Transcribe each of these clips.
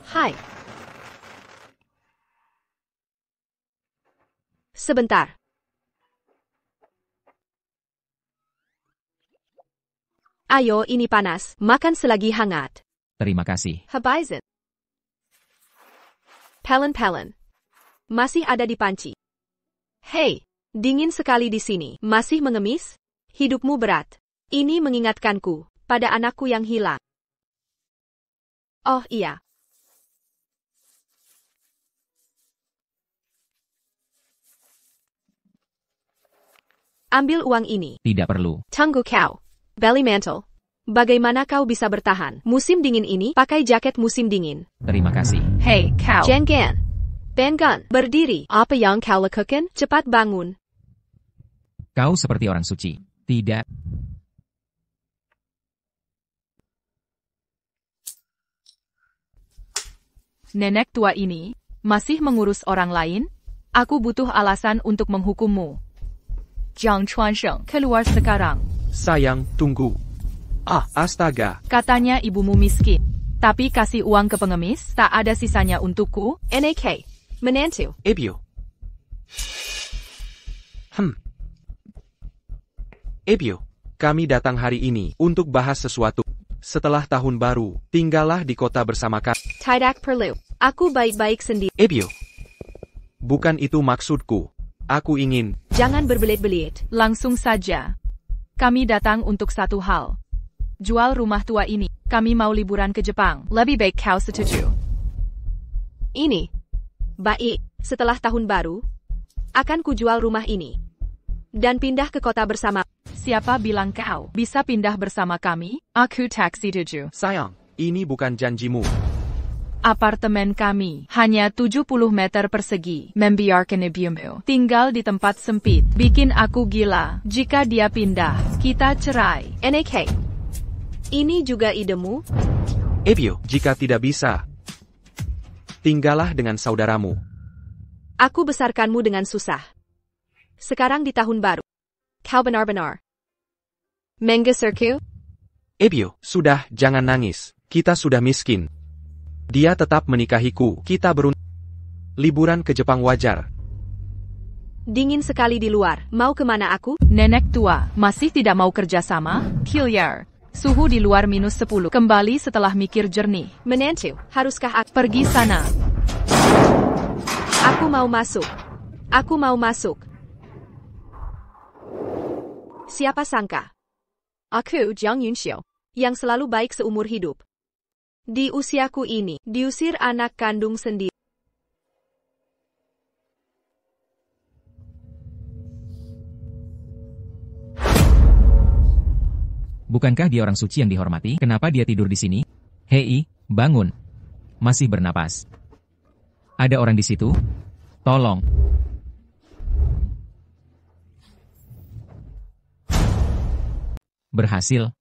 Hai. Sebentar. Ayo, ini panas. Makan selagi hangat. Terima kasih. Habaizin. Pelen. Masih ada di panci. Hei, dingin sekali di sini. Masih mengemis? Hidupmu berat. Ini mengingatkanku pada anakku yang hilang. Oh iya. Ambil uang ini. Tidak perlu. Tunggu kau. Belly mantle. Bagaimana kau bisa bertahan? Musim dingin ini, pakai jaket musim dingin. Terima kasih. Hei, kau. Jangan. Bengan. Berdiri. Apa yang kau lakukan? Cepat bangun. Kau seperti orang suci. Tidak. Nenek tua ini masih mengurus orang lain? Aku butuh alasan untuk menghukummu. Jiang Chuansheng, keluar sekarang. Sayang, tunggu. Astaga. Katanya ibumu miskin. Tapi kasih uang ke pengemis, tak ada sisanya untukku. NAK. Menantu. Ebio. Ebio, kami datang hari ini untuk bahas sesuatu. Setelah tahun baru, tinggallah di kota bersama kami. Tidak perlu. Aku baik-baik sendiri. Ebio. Bukan itu maksudku. Aku ingin... Jangan berbelit-belit. Langsung saja. Kami datang untuk satu hal. Jual rumah tua ini. Kami mau liburan ke Jepang. Lebih baik kau setuju. Ini. Baik, setelah tahun baru, akan kujual rumah ini. Dan pindah ke kota bersama. Siapa bilang kau bisa pindah bersama kami? Aku tak setuju. Sayang, ini bukan janjimu. Apartemen kami hanya 70 meter persegi. Membiarkan ibumu tinggal di tempat sempit. Bikin aku gila. Jika dia pindah, kita cerai. NAK. Ini juga idemu? Ebio, jika tidak bisa, tinggallah dengan saudaramu. Aku besarkanmu dengan susah. Sekarang di tahun baru. Kau benar-benar menggeserku? Ebio, sudah, jangan nangis. Kita sudah miskin. Dia tetap menikahiku. Kita liburan ke Jepang wajar. Dingin sekali di luar. Mau kemana aku? Nenek tua, masih tidak mau kerjasama? Kiliar. Suhu di luar -10. Kembali setelah mikir jernih. Menantu, haruskah aku pergi sana? Aku mau masuk. Aku mau masuk. Siapa sangka? Aku, Jiang Yunxiu, yang selalu baik seumur hidup. Di usiaku ini, diusir anak kandung sendiri. Bukankah dia orang suci yang dihormati? Kenapa dia tidur di sini? Hei, bangun. Masih bernapas. Ada orang di situ? Tolong. Berhasil.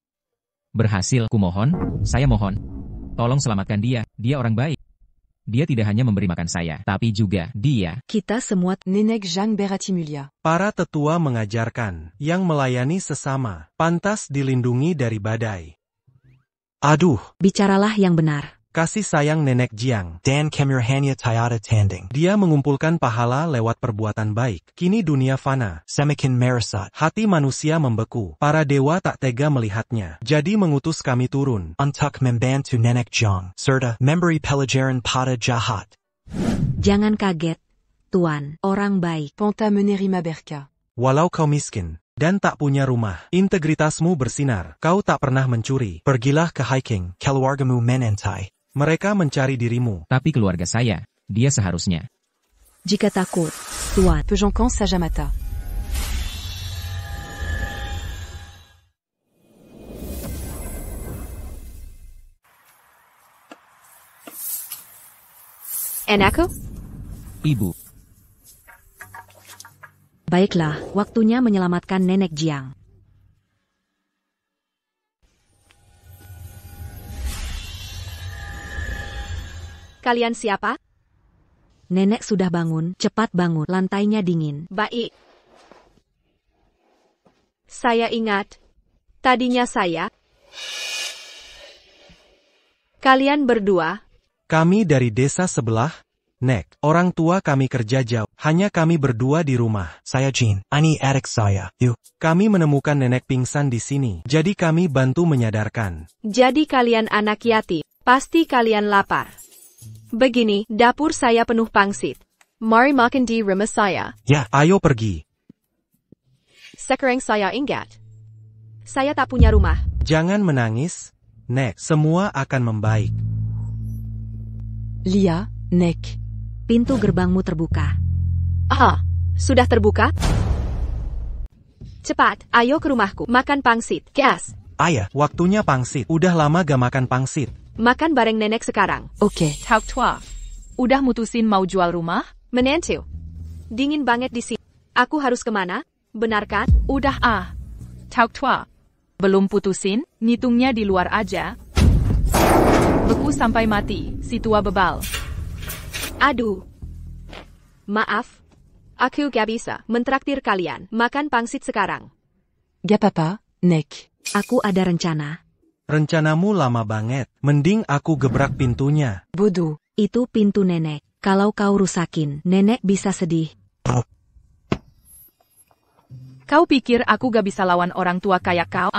Berhasil, kumohon, saya mohon. Tolong selamatkan dia, dia orang baik. Dia tidak hanya memberi makan saya, tapi juga dia. Kita semua Nenek Zhang Beratimulia. Para tetua mengajarkan, yang melayani sesama, pantas dilindungi dari badai. Aduh, Bicaralah yang benar. kasih sayang Nenek Jiang. Dan Kemirhanya Tayata Tanding. Dia mengumpulkan pahala lewat perbuatan baik. Kini dunia fana. Semakin Marasat. Hati manusia membeku. Para dewa tak tega melihatnya. Jadi mengutus kami turun. Untuk membantu Nenek Jiang. Serta memberi pelajaran pada jahat. Jangan kaget, Tuan, orang baik. Panta Menerima Berka. Walau kau miskin dan tak punya rumah, integritasmu bersinar. Kau tak pernah mencuri. Pergilah ke hiking. Keluargamu menentai. Mereka mencari dirimu. Tapi keluarga saya, dia seharusnya. Jika takut, Tuan. Pejonkan Sajamata. Anakku? Ibu, Baiklah, waktunya menyelamatkan Nenek Jiang. Kalian siapa? Nenek sudah bangun, cepat bangun, lantainya dingin. Baik. Saya ingat. Tadinya saya. Kalian berdua Kami dari desa sebelah, Nek. Orang tua kami kerja jauh. Hanya kami berdua di rumah. Saya Jean. Ini adik saya. Yuk. Kami menemukan nenek pingsan di sini. Jadi kami bantu menyadarkan. Jadi kalian anak yatim. Pasti kalian lapar. Begini, dapur saya penuh pangsit. Mari makan di rumah saya. Ya. Ayo pergi. Sekarang saya ingat. Saya tak punya rumah. Jangan menangis, Nek. Semua akan membaik. Lia, Nek. Pintu gerbangmu terbuka. Ah, sudah terbuka? Cepat, ayo ke rumahku. Makan pangsit. Gas. Ayah, waktunya pangsit. Udah lama gak makan pangsit. Makan bareng nenek sekarang. Oke. Tauk tua. Udah mutusin mau jual rumah? Menentu. Dingin banget di sini. Aku harus kemana? Benar kan? Udah Tauk tua. Belum putusin, ngitungnya di luar aja. Beku sampai mati, si tua bebal. Aduh. Maaf. Aku gak bisa mentraktir kalian. Makan pangsit sekarang. Gak apa-apa, Nek. Aku ada rencana. Rencanamu lama banget. Mending aku gebrak pintunya. Bodoh. Itu pintu nenek. Kalau kau rusakin, nenek bisa sedih. Kau pikir aku gak bisa lawan orang tua kayak kau?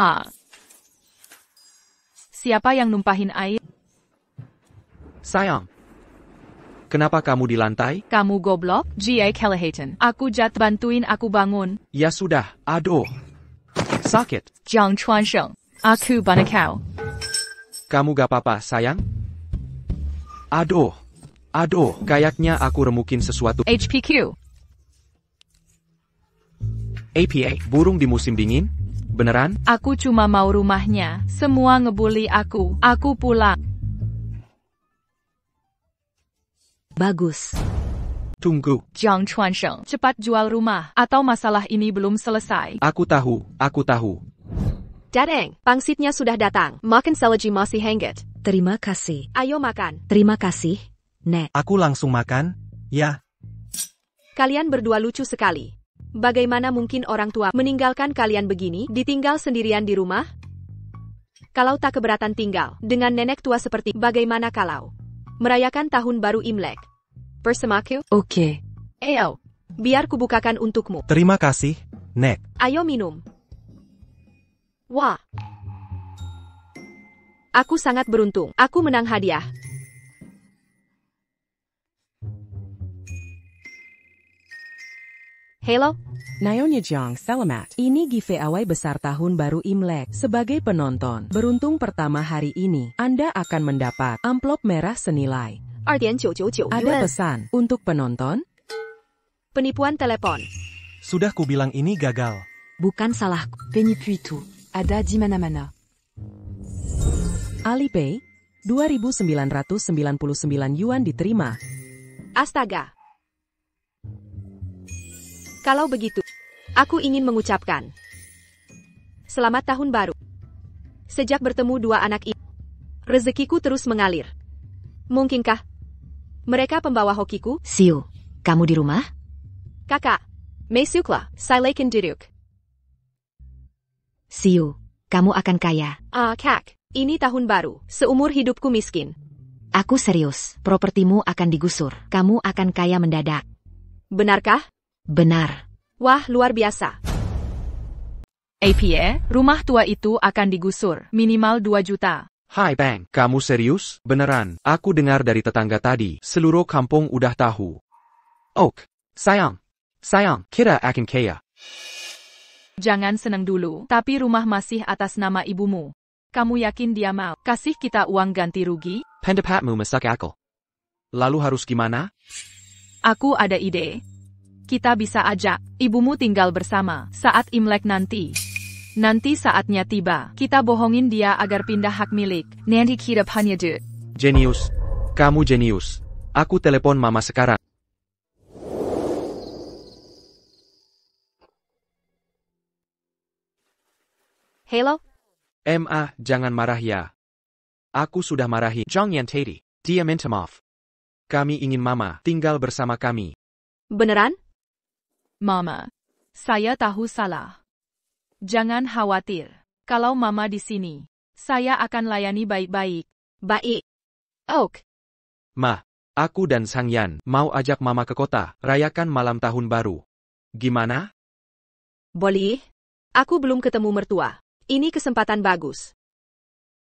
Siapa yang numpahin air? Sayang. Kenapa kamu di lantai? Kamu goblok? G.A. Kelehatan. Aku jat bantuin aku bangun. Ya sudah, aduh. Sakit. Jiang Chuan Sheng. Aku banakau. Kamu gak apa-apa, sayang? Aduh. Kayaknya aku remukin sesuatu. HPQ. APA, burung di musim dingin? Beneran? Aku cuma mau rumahnya. Semua ngebully aku. Aku pulang. Bagus. Tunggu. Jiang Chuan Sheng. Cepat jual rumah. Atau masalah ini belum selesai. Aku tahu. Dadeng, pangsitnya sudah datang. Makan selagi masih hangat. Terima kasih. Ayo makan. Terima kasih, Nek. Aku langsung makan, ya. Kalian berdua lucu sekali. Bagaimana mungkin orang tua meninggalkan kalian begini, ditinggal sendirian di rumah? Kalau tak keberatan tinggal dengan nenek tua seperti, bagaimana kalau merayakan tahun baru Imlek bersamaku? Oke. Ayo, biar kubukakan untukmu. Terima kasih, Nek. Ayo minum. Wah. Aku sangat beruntung. Aku menang hadiah. Halo? Naonya Jong, selamat. Ini giveaway besar tahun baru Imlek. Sebagai penonton, beruntung pertama hari ini, Anda akan mendapat amplop merah senilai. 2.999 Ada pesan untuk penonton? Penipuan telepon. Sudah kubilang ini gagal. Bukan salahku. Penipuitu. Ada di mana-mana. Alipay, 2.999 yuan diterima. Astaga. Kalau begitu, aku ingin mengucapkan selamat tahun baru. Sejak bertemu dua anak ini, rezekiku terus mengalir. Mungkinkah mereka pembawa hokiku? Siu, kamu di rumah? Kakak, Mesukla, Silakan duduk. Siu, kamu akan kaya. Kak, ini tahun baru. Seumur hidupku miskin. Aku serius, propertimu akan digusur. Kamu akan kaya mendadak. Benarkah? Benar. Wah, luar biasa. APA, rumah tua itu akan digusur, minimal 2 juta. Hai Bang, kamu serius? Beneran, aku dengar dari tetangga tadi, seluruh kampung udah tahu. Ok, sayang, kita akan kaya. Jangan senang dulu, tapi rumah masih atas nama ibumu. Kamu yakin dia mau kasih kita uang ganti rugi? Pendapatmu masuk akal. Lalu harus gimana? Aku ada ide. Kita bisa ajak ibumu tinggal bersama saat Imlek nanti. Nanti saatnya tiba, kita bohongin dia agar pindah hak milik. Nanti kita punya duit. Jenius. Kamu jenius. Aku telepon mama sekarang. Halo? Jangan marah ya. Aku sudah marahi Zhang Yantati. Dia minta maaf. Kami ingin mama tinggal bersama kami. Beneran? Mama, saya tahu salah. Jangan khawatir. Kalau mama di sini, saya akan layani baik-baik. Baik. Ok. Ma, aku dan Sang Yan mau ajak Mama ke kota, rayakan malam tahun baru. Gimana? Boleh? Aku belum ketemu mertua. Ini kesempatan bagus.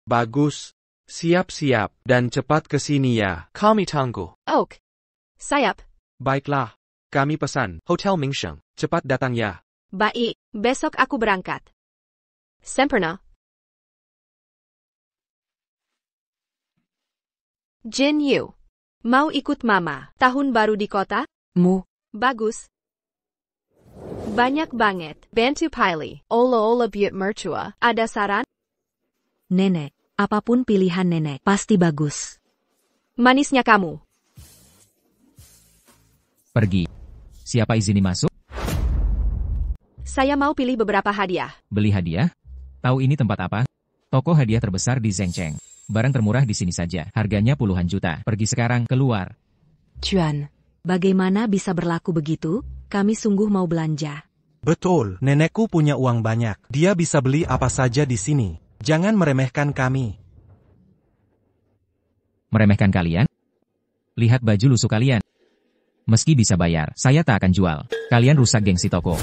Bagus. Siap-siap, dan cepat ke sini ya. Kami tunggu. Oak. Sayap. Baiklah. Kami pesan, Hotel Mingsheng. Cepat datang ya. Baik, besok aku berangkat. Sempurna. Jin Yu. Mau ikut Mama? Tahun baru di kota? Mu. Bagus. Banyak banget. Bantu pilih. Ola-ola buat mertua. Ada saran? Nenek, apapun pilihan nenek, pasti bagus. Manisnya kamu. Pergi. Siapa izini masuk? Saya mau pilih beberapa hadiah. Beli hadiah? Tahu ini tempat apa? Toko hadiah terbesar di Zhengcheng. Barang termurah di sini saja. Harganya puluhan juta. Pergi sekarang, keluar. Tuan. Bagaimana bisa berlaku begitu? Kami sungguh mau belanja. Betul, nenekku punya uang banyak. Dia bisa beli apa saja di sini. Jangan meremehkan kami. Meremehkan kalian? Lihat baju lusuh kalian. Meski bisa bayar, saya tak akan jual. Kalian rusak gengsi toko.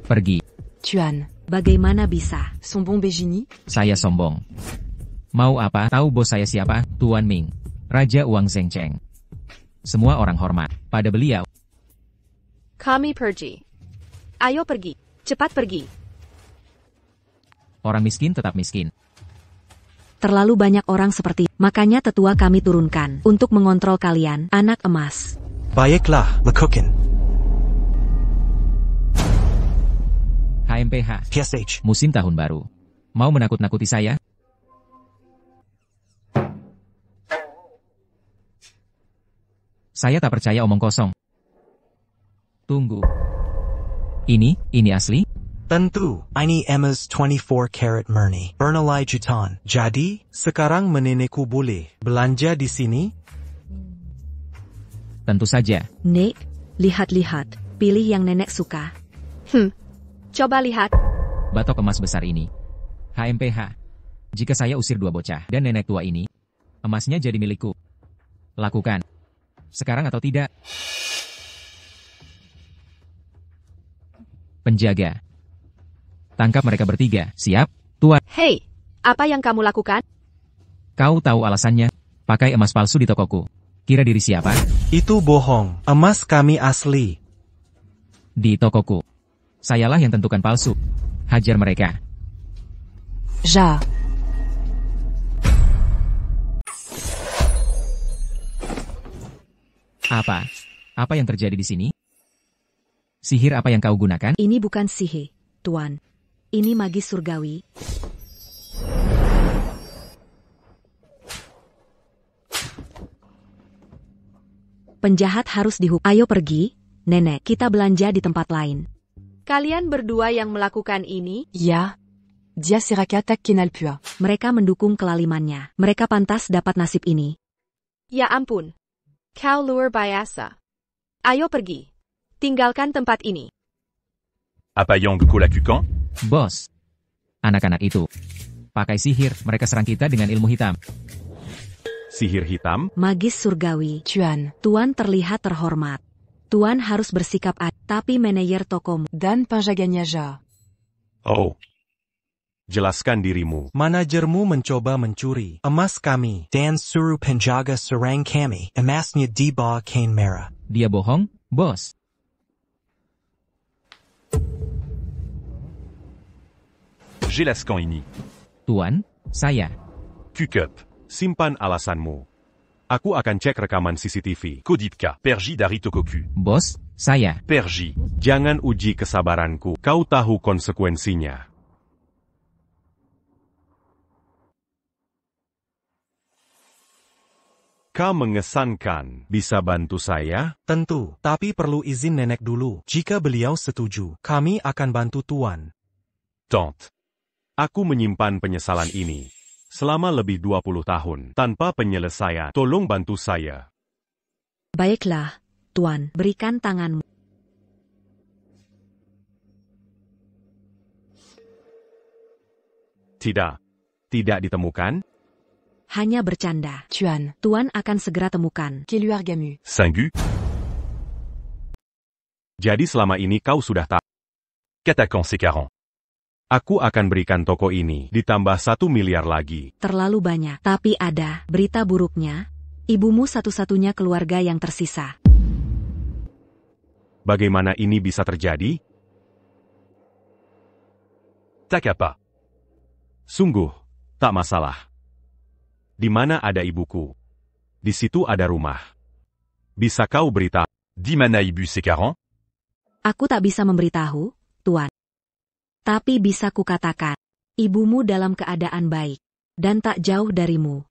Pergi. Tuan. Bagaimana bisa? Sombong Begini? Saya sombong. Mau apa? Tahu bos saya siapa? Tuan Ming. Raja Uang Zhengcheng. Semua orang hormat pada beliau. Kami pergi. Ayo pergi. Cepat pergi. Orang miskin tetap miskin. Terlalu banyak orang seperti, makanya tetua kami turunkan untuk mengontrol kalian, anak emas. Baiklah, lekukan. HMPH. PSH. Musim tahun baru. Mau menakut-nakuti saya? Saya tak percaya omong kosong. Tunggu. Ini asli? Tentu, ini Emma's 24-karat murni. Bernalai Jutan. Jadi, sekarang menenekku boleh belanja di sini? Tentu saja. Nek, lihat-lihat, pilih yang nenek suka. Coba lihat. Batok emas besar ini. HMPH. Jika saya usir dua bocah dan nenek tua ini, emasnya jadi milikku. Lakukan. Sekarang atau tidak? Penjaga. Tangkap mereka bertiga. Siap, Tuan. Hei, apa yang kamu lakukan? Kau tahu alasannya? Pakai emas palsu di tokoku. Kira diri siapa? Itu bohong. Emas kami asli. Di tokoku. Sayalah yang tentukan palsu. Hajar mereka. Ja. Apa? Apa yang terjadi di sini? Sihir apa yang kau gunakan? Ini bukan sihir, Tuan. Ini magis surgawi. Penjahat harus dihukum. Ayo pergi, nenek. Kita belanja di tempat lain. Kalian berdua yang melakukan ini? Ya. Dia siraka tak kenal pua. Mereka mendukung kelalimannya. Mereka pantas dapat nasib ini. Ya ampun. Kau luar biasa. Ayo pergi. Tinggalkan tempat ini. Apa yang buku lakukan? Bos. Anak-anak itu. Pakai sihir, mereka serang kita dengan ilmu hitam. Sihir hitam? Magis surgawi. Tuan. Tuan terlihat terhormat. Tuan harus bersikap adil, tapi manajer tokomu. Dan penjaganya Ja. Oh. Jelaskan dirimu. Manajermu mencoba mencuri emas kami. Dan suruh penjaga serang kami. Emasnya di bawah kain merah. Dia bohong, bos. Jelaskan ini. Tuan, saya. Cukup. Simpan alasanmu. Aku akan cek rekaman CCTV. Koditka. Pergi dari tokoku. Bos, saya. Pergi. Jangan uji kesabaranku. Kau tahu konsekuensinya. Kau mengesankan. Bisa bantu saya? Tentu, tapi perlu izin nenek dulu. Jika beliau setuju, kami akan bantu Tuan. Don't. Aku menyimpan penyesalan ini selama lebih 20 tahun tanpa penyelesaian. Tolong bantu saya. Baiklah, Tuan. Berikan tanganmu. Tidak. Tidak ditemukan? Hanya bercanda. Tuan. Tuan akan segera temukan. Keluargamu. Singgu. Jadi selama ini kau sudah tahu. Katakan sekarang. Aku akan berikan toko ini ditambah 1 miliar lagi. Terlalu banyak. Tapi ada berita buruknya. Ibumu satu-satunya keluarga yang tersisa. Bagaimana ini bisa terjadi? Tak apa. Sungguh, tak masalah. Di mana ada ibuku? Di situ ada rumah. Bisa kau beritahu? Di mana ibu sekarang? Aku tak bisa memberitahu, Tuan. Tapi bisa kukatakan, ibumu dalam keadaan baik. Dan tak jauh darimu.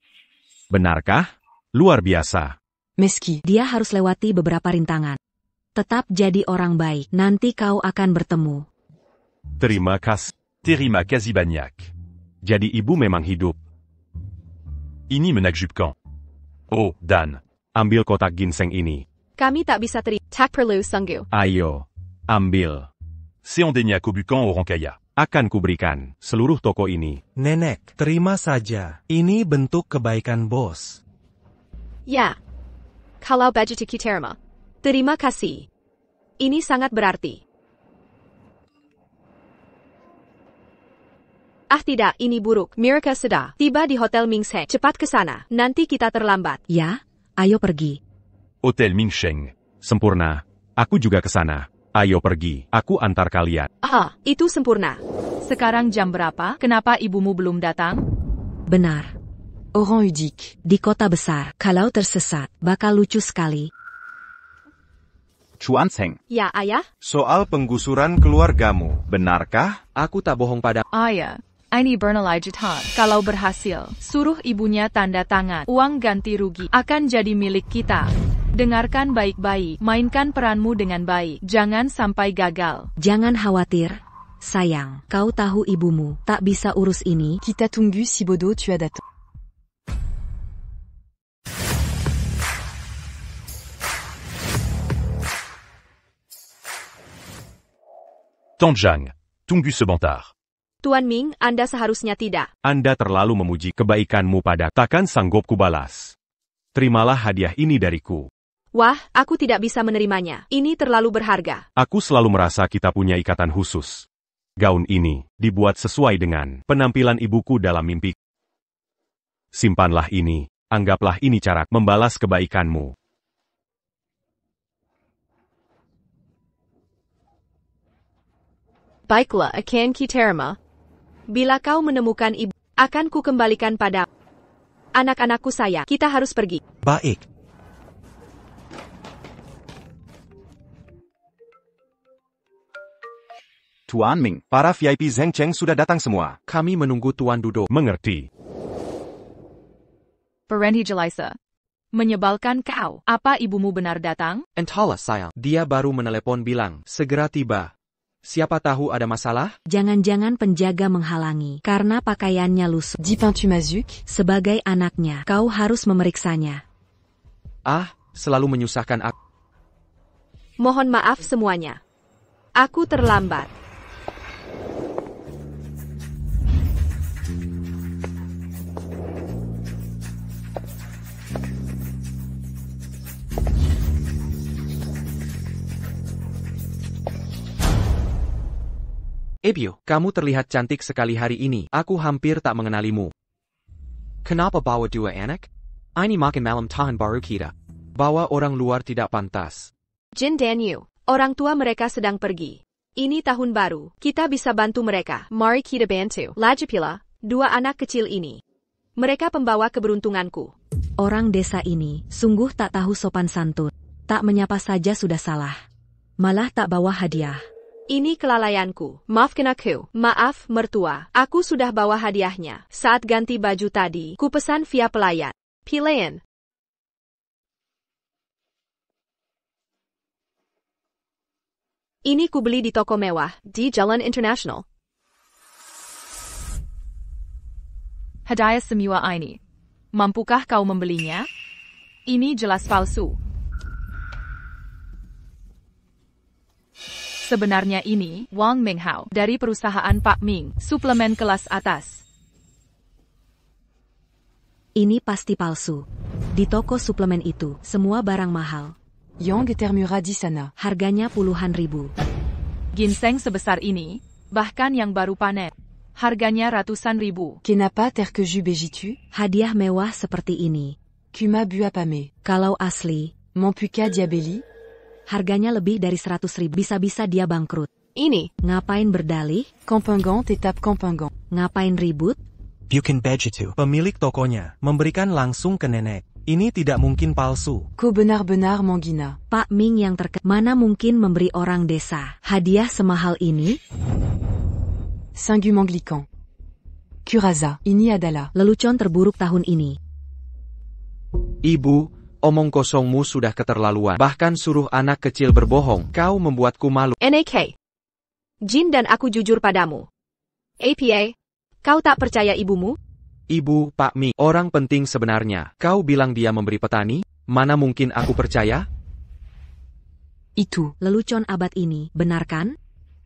Benarkah? Luar biasa. Meski. Dia harus lewati beberapa rintangan. Tetap jadi orang baik. Nanti kau akan bertemu. Terima kasih. Terima kasih banyak. Jadi ibu memang hidup. Ini menakjubkan. Oh, dan ambil kotak ginseng ini. Kami tak bisa terima. Tak perlu, Sunggu. Ayo, ambil. Seandainya aku bukan orang kaya. Akan kuberikan seluruh toko ini. Nenek, terima saja. Ini bentuk kebaikan bos. Ya. Kalau budget kita. Terima kasih. Ini sangat berarti. Ah tidak, ini buruk. Mirka sudah tiba di Hotel Mingsheng. Cepat ke sana. Nanti kita terlambat. Ya, ayo pergi. Hotel Mingsheng. Sempurna. Aku juga ke sana. Ayo pergi. Aku antar kalian. Ah, itu sempurna. Sekarang jam berapa? Kenapa ibumu belum datang? Benar. Orang udik. Di kota besar, kalau tersesat, bakal lucu sekali. Chuanseng. Ya, ayah? Soal penggusuran keluargamu, benarkah? Aku tak bohong pada. Ayah. Ini Bernalaijetan. Kalau berhasil, suruh ibunya tanda tangan. Uang ganti rugi akan jadi milik kita. Dengarkan baik-baik. Mainkan peranmu dengan baik. Jangan sampai gagal. Jangan khawatir. Sayang, kau tahu ibumu tak bisa urus ini. Kita tunggu si bodoh tu as datang. Tanjang. Tunggu sebentar. Tuan Ming, Anda seharusnya tidak. Anda terlalu memuji kebaikanmu pada takkan sanggup kubalas. Terimalah hadiah ini dariku. Wah, aku tidak bisa menerimanya. Ini terlalu berharga. Aku selalu merasa kita punya ikatan khusus. Gaun ini dibuat sesuai dengan penampilan ibuku dalam mimpi. Simpanlah ini. Anggaplah ini cara membalas kebaikanmu. Baiklah, akan kita. Bila kau menemukan ibu, akan ku kembalikan pada anak-anakku saya. Kita harus pergi. Baik. Tuan Ming, para VIP Zheng Cheng sudah datang semua. Kami menunggu Tuan Dudo. Mengerti. Berhenti Jelisa. Menyebalkan kau. Apa ibumu benar datang? Entahlah sayang. Dia baru menelepon bilang, segera tiba. Siapa tahu ada masalah? Jangan-jangan penjaga menghalangi karena pakaiannya lusuh. Dipintu Mazuk. Sebagai anaknya, kau harus memeriksanya. Ah, selalu menyusahkan aku. Mohon maaf semuanya. Aku terlambat. Ebio, kamu terlihat cantik sekali hari ini. Aku hampir tak mengenalimu. Kenapa bawa 2 anak? Ini makin malam tahan baru kita. Bawa orang luar tidak pantas. Jin dan Yu, orang tua mereka sedang pergi. Ini tahun baru, kita bisa bantu mereka. Mari kita bantu. Lagi pula, 2 anak kecil ini. Mereka pembawa keberuntunganku. Orang desa ini sungguh tak tahu sopan santun. Tak menyapa saja sudah salah. Malah tak bawa hadiah. Ini kelalaianku. Maafkan aku. Maaf, mertua. Aku sudah bawa hadiahnya. Saat ganti baju tadi, ku pesan via pelayan. Pilihan. Ini ku beli di toko mewah, di Jalan Internasional. Hadiah semua ini. Mampukah kau membelinya? Ini jelas palsu. Sebenarnya ini, Wang Minghao, dari perusahaan Pak Ming, suplemen kelas atas. Ini pasti palsu. Di toko suplemen itu, semua barang mahal. Yang Termura di sana. Harganya puluhan ribu. Ginseng sebesar ini, bahkan yang baru panen, harganya ratusan ribu. Kenapa ter que jus begitu? Hadiah mewah seperti ini. Kuma bu apame. Kalau asli, Mon puka diabeli? harganya lebih dari 100 ribu. Bisa-bisa dia bangkrut. Ini, Ngapain berdalih? Campingant tetap campingant. Ngapain ribut? Bukan begitu. Pemilik tokonya memberikan langsung ke nenek. Ini tidak mungkin palsu. Ko benar-benar mangina. Pak Ming yang mana mungkin memberi orang desa hadiah semahal ini? Singu Manglican. Curaza, ini adalah Lelucon terburuk tahun ini. Ibu, omong kosongmu sudah keterlaluan. Bahkan suruh anak kecil berbohong. Kau membuatku malu. NAK. Jin dan aku jujur padamu. APA, kau tak percaya ibumu? Ibu, Pak Mi, orang penting sebenarnya. Kau bilang dia memberi petani? Mana mungkin aku percaya? itu. Lelucon abad ini, benar kan?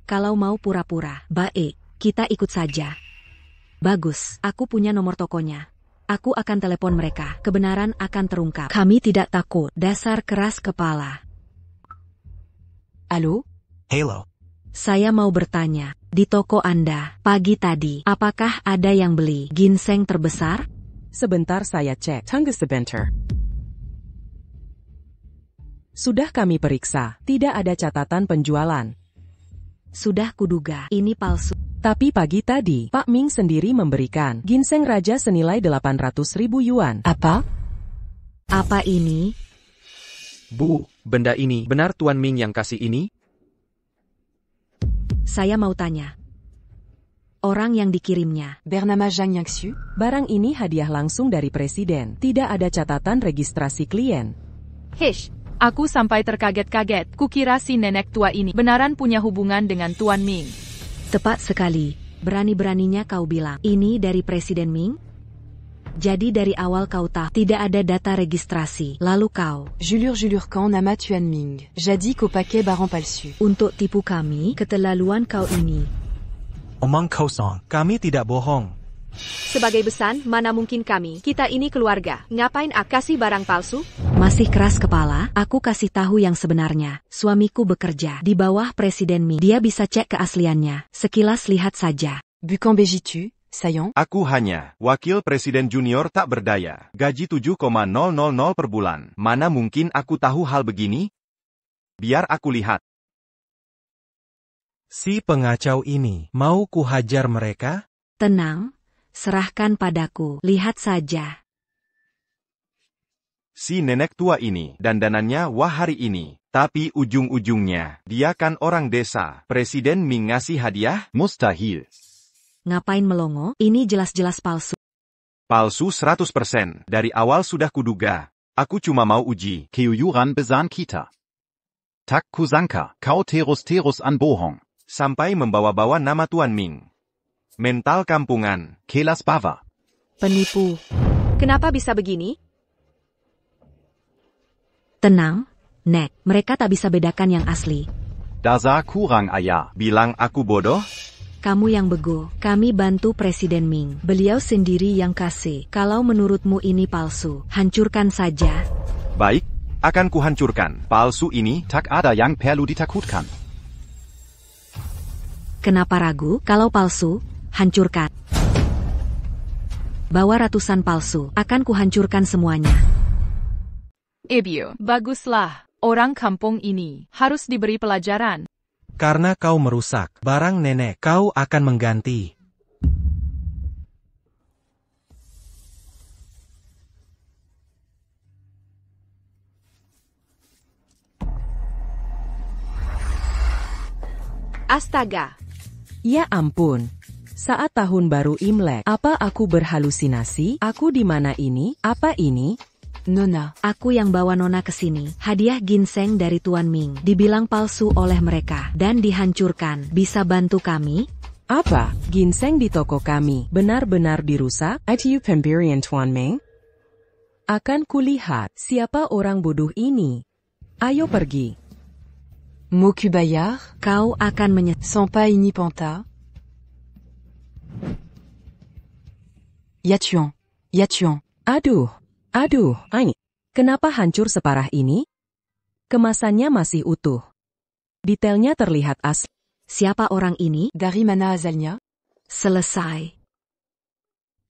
Kalau mau pura-pura, baik, kita ikut saja. Bagus, aku punya nomor tokonya. Aku akan telepon mereka, kebenaran akan terungkap. Kami tidak takut, dasar keras kepala. Halo? Halo. Saya mau bertanya, di toko Anda, pagi tadi, apakah ada yang beli ginseng terbesar? Sebentar saya cek. Tunggu sebentar. Sudah kami periksa, tidak ada catatan penjualan. Sudah kuduga, ini palsu. Tapi pagi tadi, Pak Ming sendiri memberikan ginseng raja senilai 800.000 yuan. Apa? Apa ini? Bu, benda ini, benar Tuan Ming yang kasih ini? Saya mau tanya. Orang yang dikirimnya. Bernama Zhang Yangxiu? Barang ini hadiah langsung dari presiden. Tidak ada catatan registrasi klien. Hish, aku sampai terkaget-kaget. Kukira si nenek tua ini benaran punya hubungan dengan Tuan Ming. Tepat sekali. Berani-beraninya kau bilang, ini dari Presiden Ming? Jadi dari awal kau tahu tidak ada data registrasi, lalu kau... Julur quand nama Tuan Ming. Jadi qu'au paquet barang palsu. Untuk tipu kami, keterlaluan kau ini. Omong kosong. Kami tidak bohong. Sebagai besan, mana mungkin kami, kita ini keluarga, ngapain aku kasih barang palsu? Masih keras kepala, aku kasih tahu yang sebenarnya. Suamiku bekerja di bawah Presiden Ming. Dia bisa cek keasliannya. Sekilas lihat saja. Bukan begitu, sayang? Aku hanya wakil presiden junior tak berdaya. Gaji 7,000 per bulan. Mana mungkin aku tahu hal begini? Biar aku lihat. Si pengacau ini, mau kuhajar mereka? Tenang, serahkan padaku. Lihat saja. Si nenek tua ini, dandanannya wah hari ini. Tapi ujung-ujungnya, dia kan orang desa. Presiden Ming ngasih hadiah? Mustahil. Ngapain melongo? Ini jelas-jelas palsu. Palsu 100%. Dari awal sudah kuduga. Aku cuma mau uji. Keuyuran besan kita. Tak kusangka, kau terus an bohong. Sampai membawa-bawa nama Tuan Ming. Mental kampungan. Kelas bava. Penipu. Kenapa bisa begini? Tenang, Nek. Mereka tak bisa bedakan yang asli. Dasar kurang ayah. Bilang aku bodoh? Kamu yang bego. Kami bantu Presiden Ming. Beliau sendiri yang kasih. Kalau menurutmu ini palsu, hancurkan saja. Baik, akan kuhancurkan. Palsu ini tak ada yang perlu ditakutkan. Kenapa ragu? Kalau palsu, hancurkan. Bawa ratusan palsu, akan kuhancurkan semuanya. Ebio, baguslah. Orang kampung ini harus diberi pelajaran. Karena kau merusak barang nenek, kau akan mengganti. Astaga. Ya ampun. Saat tahun baru Imlek, apa aku berhalusinasi? Aku di mana ini? Apa ini? Nona. Aku yang bawa Nona ke sini. Hadiah ginseng dari Tuan Ming. Dibilang palsu oleh mereka dan dihancurkan. Bisa bantu kami? Apa? Ginseng di toko kami benar-benar dirusak? Itu pemberian Tuan Ming? Akan kulihat siapa orang bodoh ini. Ayo pergi. Moku Bayard? Kau akan Sampai ini panta? Ya Tuan. Aduh, Aini. Kenapa hancur separah ini? Kemasannya masih utuh. Detailnya terlihat asli. Siapa orang ini? Dari mana asalnya? Selesai.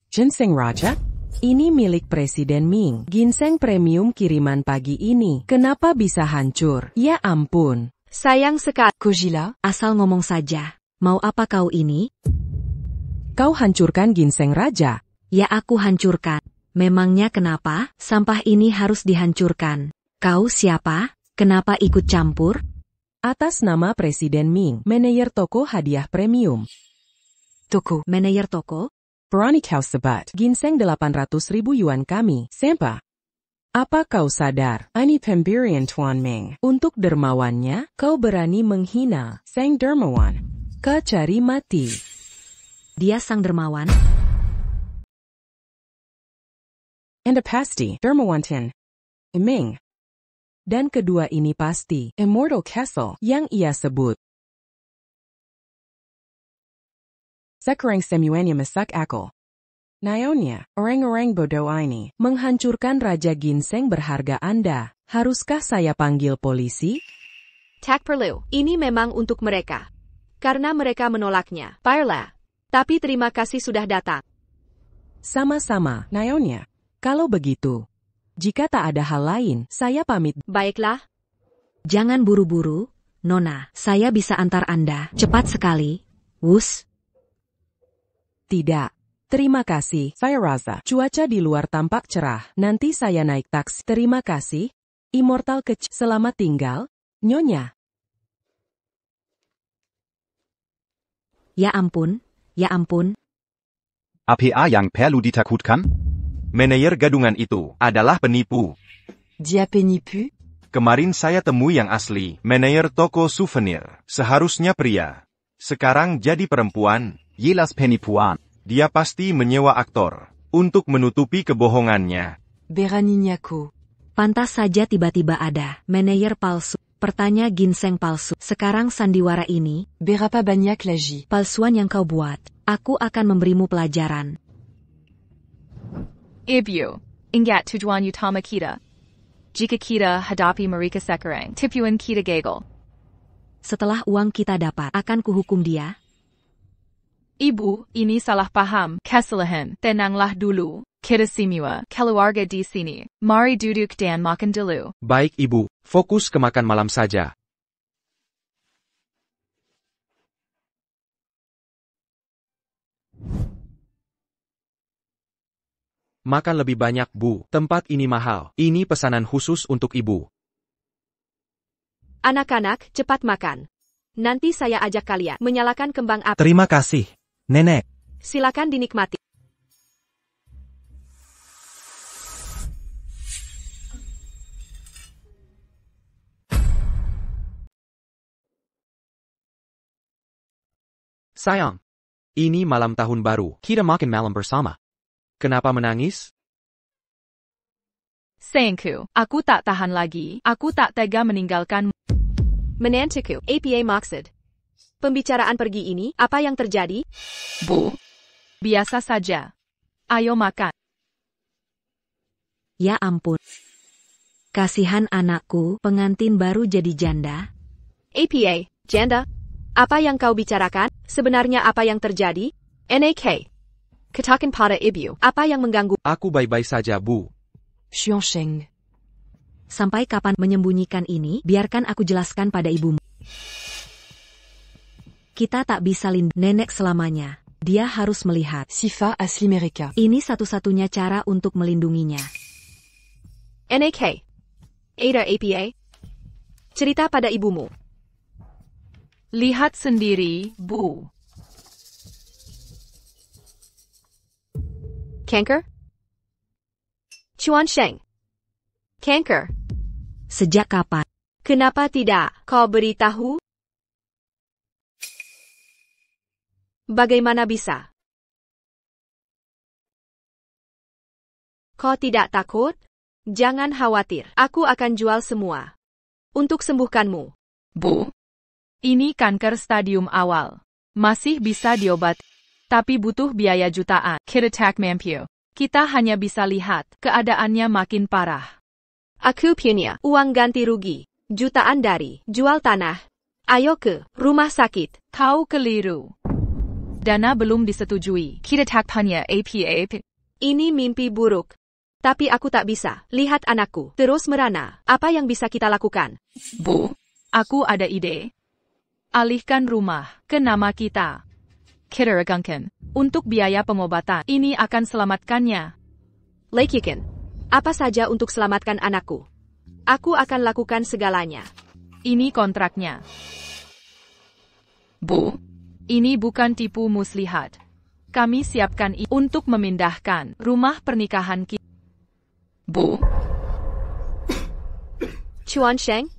Ginseng Raja? Ini milik Presiden Ming. Ginseng premium kiriman pagi ini. Kenapa bisa hancur? Ya ampun. Sayang sekali. Kojila? Asal ngomong saja. Mau apa kau ini? Kau hancurkan ginseng Raja. Ya aku hancurkan. Memangnya kenapa? Sampah ini harus dihancurkan. Kau siapa? Kenapa ikut campur? Atas nama Presiden Ming, manajer toko hadiah premium. Toko. Manajer toko? Veronica sebat. Ginseng 800.000 yuan kami. Sempa. Apa kau sadar, ini pemberian Tuan Ming. Untuk dermawannya, kau berani menghina sang dermawan. Kau cari mati. Dia sang dermawan? Anda pasti, dermawantin. Ming. Dan kedua ini pasti, Immortal Castle, yang ia sebut. Sekarang semuanya masak akal. Nyonya, orang-orang bodoh ini, menghancurkan Raja Ginseng berharga Anda. Haruskah saya panggil polisi? Tak perlu, ini memang untuk mereka. Karena mereka menolaknya. Baiklah. Tapi terima kasih sudah datang. Sama-sama, Nyonya. Kalau begitu, jika tak ada hal lain, saya pamit. Baiklah. Jangan buru-buru, Nona. Saya bisa antar Anda. Cepat sekali. Wus. Tidak. Terima kasih, saya rasa. Cuaca di luar tampak cerah. Nanti saya naik taksi. Terima kasih. Immortal kecil. Selamat tinggal, Nyonya. Ya ampun. Ya ampun. APA yang perlu ditakutkan? Manajer gadungan itu adalah penipu. Dia penipu? Kemarin saya temui yang asli, manajer toko souvenir. Seharusnya pria. Sekarang jadi perempuan. Jelas penipuan. Dia pasti menyewa aktor untuk menutupi kebohongannya. Beraninya-ku. Pantas saja tiba-tiba ada manajer palsu. Pertanya ginseng palsu. Sekarang sandiwara ini. Berapa banyak lagi? Palsuan yang kau buat. Aku akan memberimu pelajaran. Ibu, ingat tujuan utama kita. Jika kita hadapi mereka sekarang, tipuan kita gagal. Setelah uang kita dapat, akan kuhukum dia. Ibu, ini salah paham. Kesalahan, tenanglah dulu. Kita semua, keluarga di sini. Mari duduk dan makan dulu. Baik ibu, fokus ke makan malam saja. Makan lebih banyak, Bu. Tempat ini mahal. Ini pesanan khusus untuk ibu. Anak-anak, cepat makan. Nanti saya ajak kalian menyalakan kembang api. Terima kasih, Nenek. Silakan dinikmati. Sayang, ini malam tahun baru. Kita makan malam bersama. Kenapa menangis? Sayangku, aku tak tahan lagi. Aku tak tega meninggalkanmu. Menantuku, APA maksud. Pembicaraan pergi ini, apa yang terjadi? Bu, biasa saja. Ayo makan. Ya ampun. Kasihan anakku, pengantin baru jadi janda. APA, janda. Apa yang kau bicarakan? Sebenarnya apa yang terjadi? NAK. Katakan pada ibu, apa yang mengganggu? Aku baik-baik saja, Bu. Xiongsheng. Sampai kapan menyembunyikan ini? Biarkan aku jelaskan pada ibumu. Kita tak bisa lindungi nenek selamanya. Dia harus melihat. Sifa asli mereka. Ini satu-satunya cara untuk melindunginya. NAK. Ada APA. Cerita pada ibumu. Lihat sendiri, Bu. Kanker? Chuan Sheng. Kanker. Sejak kapan? Kenapa tidak kau beritahu? Bagaimana bisa? Kau tidak takut? Jangan khawatir, aku akan jual semua. Untuk sembuhkanmu. Bu, ini kanker stadium awal. Masih bisa diobati. Tapi butuh biaya jutaan. Kita tak mampu. Kita hanya bisa lihat, keadaannya makin parah. Aku punya uang ganti rugi. Jutaan dari jual tanah. Ayo ke rumah sakit. Kau keliru. Dana belum disetujui. Kita takpannya APA. Ini mimpi buruk. Tapi aku tak bisa lihat anakku terus merana. Apa yang bisa kita lakukan? Bu, aku ada ide. Alihkan rumah ke nama kita. Kita regangkan untuk biaya pengobatan. Ini akan selamatkannya. Lakukan apa saja untuk selamatkan anakku. Aku akan lakukan segalanya. Ini kontraknya. Bu, ini bukan tipu muslihat. Kami siapkan untuk memindahkan rumah pernikahan kita. Bu. Chuan Sheng?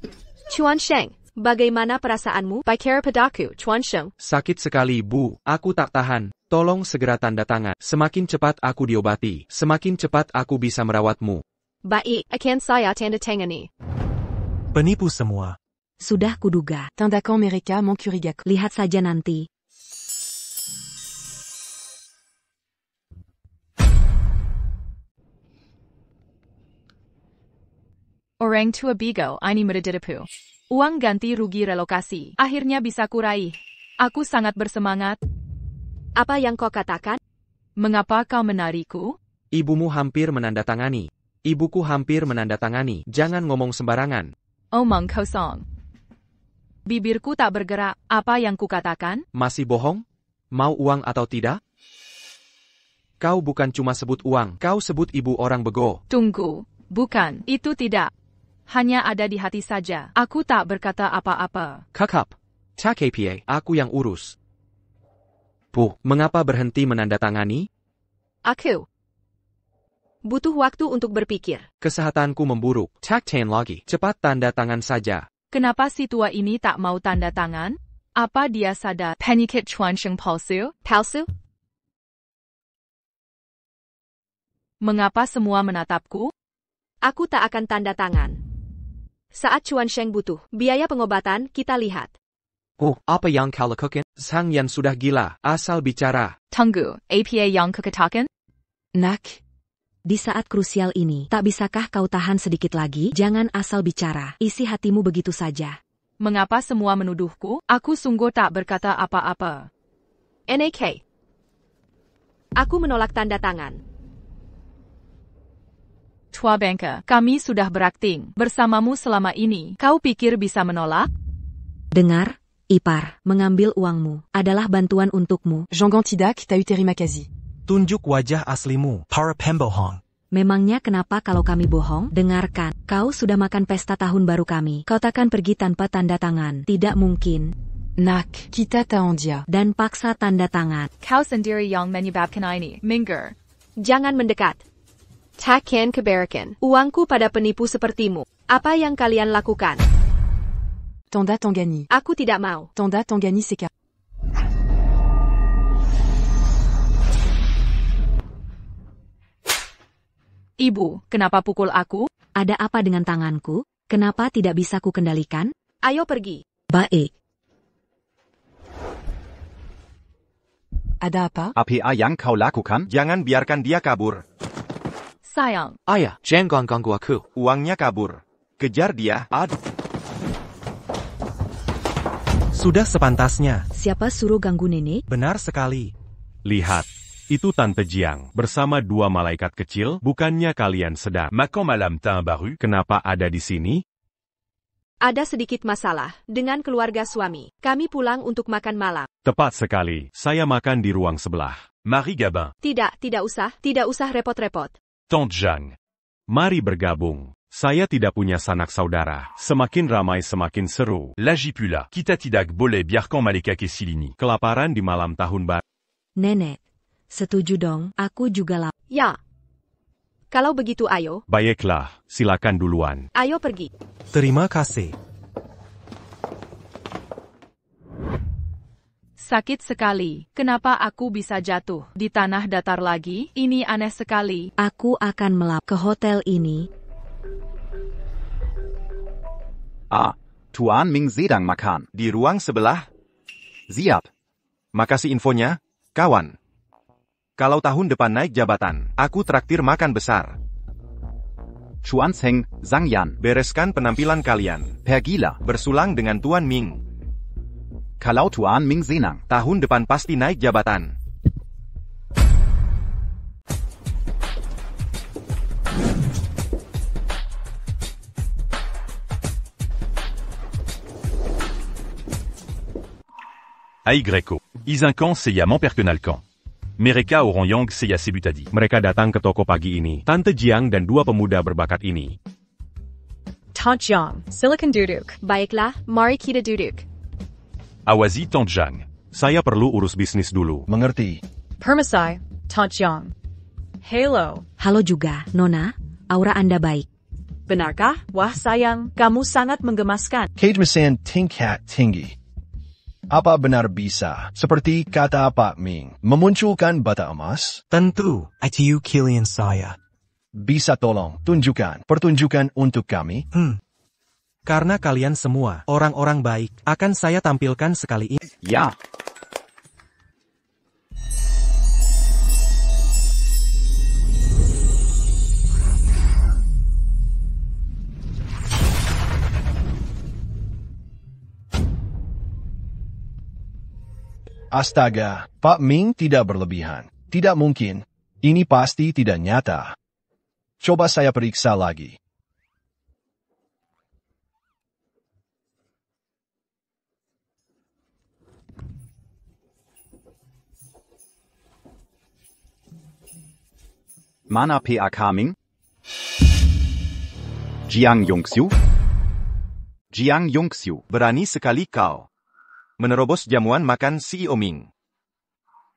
Chuan Sheng, bagaimana perasaanmu? Bicara padaku, Chuan Sheng. Sakit sekali, Bu. Aku tak tahan. Tolong segera tanda tangan. Semakin cepat aku diobati, semakin cepat aku bisa merawatmu. Baik, akan saya tanda tangani. Penipu semua. Sudah kuduga. Tindakan mereka mencurigakan. Lihat saja nanti. Orang tua bigo ini merdedipu. Uang ganti rugi relokasi. Akhirnya bisa kurai. Aku sangat bersemangat. Apa yang kau katakan? Mengapa kau menariku? Ibumu hampir menandatangani. Ibuku hampir menandatangani. Jangan ngomong sembarangan. Omong kosong. Bibirku tak bergerak. Apa yang kukatakan? Masih bohong? Mau uang atau tidak? Kau bukan cuma sebut uang. Kau sebut ibu orang bego. Tunggu. Bukan. Itu tidak. Hanya ada di hati saja. Aku tak berkata apa-apa. Kakap. Tak APA. Aku yang urus. Bu, mengapa berhenti menandatangani? Aku butuh waktu untuk berpikir. Kesehatanku memburuk. Tak tahan lagi. Cepat tanda tangan saja. Kenapa si tua ini tak mau tanda tangan? Apa dia sadar penyakit Chuan Sheng palsu? Palsu? Mengapa semua menatapku? Aku tak akan tanda tangan. Saat Chuan Sheng butuh biaya pengobatan, kita lihat. Oh, apa yang kau lakukan? Sang Yan sudah gila. Asal bicara. Tunggu, APA yang kukatakan? Nak. Di saat krusial ini, tak bisakah kau tahan sedikit lagi? Jangan asal bicara. Isi hatimu begitu saja. Mengapa semua menuduhku? Aku sungguh tak berkata apa-apa. NAK. Aku menolak tanda tangan. Tua Banker, kami sudah berakting bersamamu selama ini. Kau pikir bisa menolak? Dengar, ipar, mengambil uangmu adalah bantuan untukmu. Jeonggang tidak tahu terima kasih. Tunjuk wajah aslimu, para pembohong. Memangnya kenapa kalau kami bohong? Dengarkan, kau sudah makan pesta tahun baru kami. Kau takkan pergi tanpa tanda tangan. Tidak mungkin. Nak, kita tahu dia. Dan paksa tanda tangan. Kau sendiri yang menyebabkan ini. Minggir. Jangan mendekat. Takkan keberikan uangku pada penipu sepertimu. Apa yang kalian lakukan? Tanda tangani. Aku tidak mau. Tanda tangani seka. Ibu, kenapa pukul aku? Ada apa dengan tanganku? Kenapa tidak bisa ku kendalikan? Ayo pergi. Baik. Ada apa? Apa yang kau lakukan? Jangan biarkan dia kabur. Sayang. Ayah, jangan ganggu aku. Uangnya kabur. Kejar dia. Sudah sepantasnya. Siapa suruh ganggu nenek? Benar sekali. Lihat. Itu Tante Jiang, bersama dua malaikat kecil, bukannya kalian sedang makan malam tahun baru? Kenapa ada di sini? Ada sedikit masalah dengan keluarga suami. Kami pulang untuk makan malam. Tepat sekali, saya makan di ruang sebelah. Marie Gabin. Tidak usah repot-repot. Tante Jiang. Mari bergabung. Saya tidak punya sanak saudara. Semakin ramai semakin seru. Lagi pula, kita tidak boleh biarkan mereka ke sini. Kelaparan di malam tahun baru. Nenek. Setuju dong, aku juga lapar. Ya. Kalau begitu ayo. Baiklah, silakan duluan. Ayo pergi. Terima kasih. Sakit sekali. Kenapa aku bisa jatuh di tanah datar lagi? Ini aneh sekali. Aku akan melap ke hotel ini. Tuan Ming sedang makan. Di ruang sebelah. Siap. Makasih infonya, kawan. Kalau tahun depan naik jabatan, aku traktir makan besar. Chuan Zheng, Zhang Yan. Bereskan penampilan kalian. Pergilah. Bersulang dengan Tuan Ming. Kalau Tuan Ming senang. Tahun depan pasti naik jabatan. Ai Greco. Isincan seya memperkenalkan. Mereka orang yang saya sebut tadi. Mereka datang ke toko pagi ini. Tante Jiang dan dua pemuda berbakat ini. Tante Jiang, silakan duduk. Baiklah, mari kita duduk. Awasi Tante Jiang. Saya perlu urus bisnis dulu. Mengerti. Permisai, Tante Jiang. Halo. Halo juga, Nona. Aura Anda baik. Benarkah? Wah sayang, kamu sangat menggemaskan. Kate Mesan tingkat tinggi. Apa benar bisa, seperti kata Pak Ming, memunculkan bata emas? Tentu. ITU Kilian saya. Bisa tolong tunjukkan pertunjukan untuk kami? Karena kalian semua orang-orang baik, akan saya tampilkan sekali ini. Ya. Astaga, Pak Ming tidak berlebihan. Tidak mungkin. Ini pasti tidak nyata. Coba saya periksa lagi. Mana PAK Ming? Jiang Yongxiu? Jiang Yongxiu, berani sekali kau menerobos jamuan makan CEO Ming.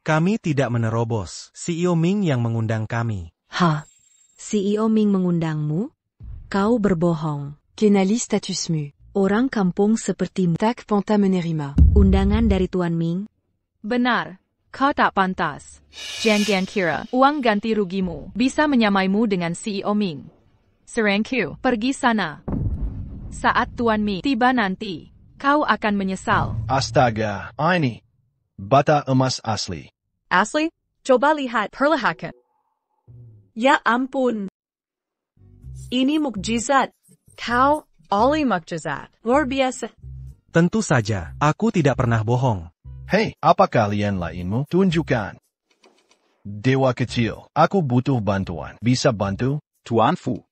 Kami tidak menerobos. CEO Ming yang mengundang kami. Hah? CEO Ming mengundangmu? Kau berbohong. Kenali statusmu. Orang kampung sepertimu. Tak panta menerima. Undangan dari Tuan Ming? Benar. Kau tak pantas. Jangan kira uang ganti rugimu bisa menyamaimu dengan CEO Ming. Serengku, pergi sana. Saat Tuan Ming tiba nanti, kau akan menyesal. Astaga, ini bata emas asli. Asli? Coba lihat, perlihatkan. Ya ampun. Ini mukjizat. Kau, oli mukjizat. Luar biasa. Tentu saja, aku tidak pernah bohong. Hei, apa kalian lainmu? Tunjukkan. Dewa kecil, aku butuh bantuan. Bisa bantu? Tuan Fu.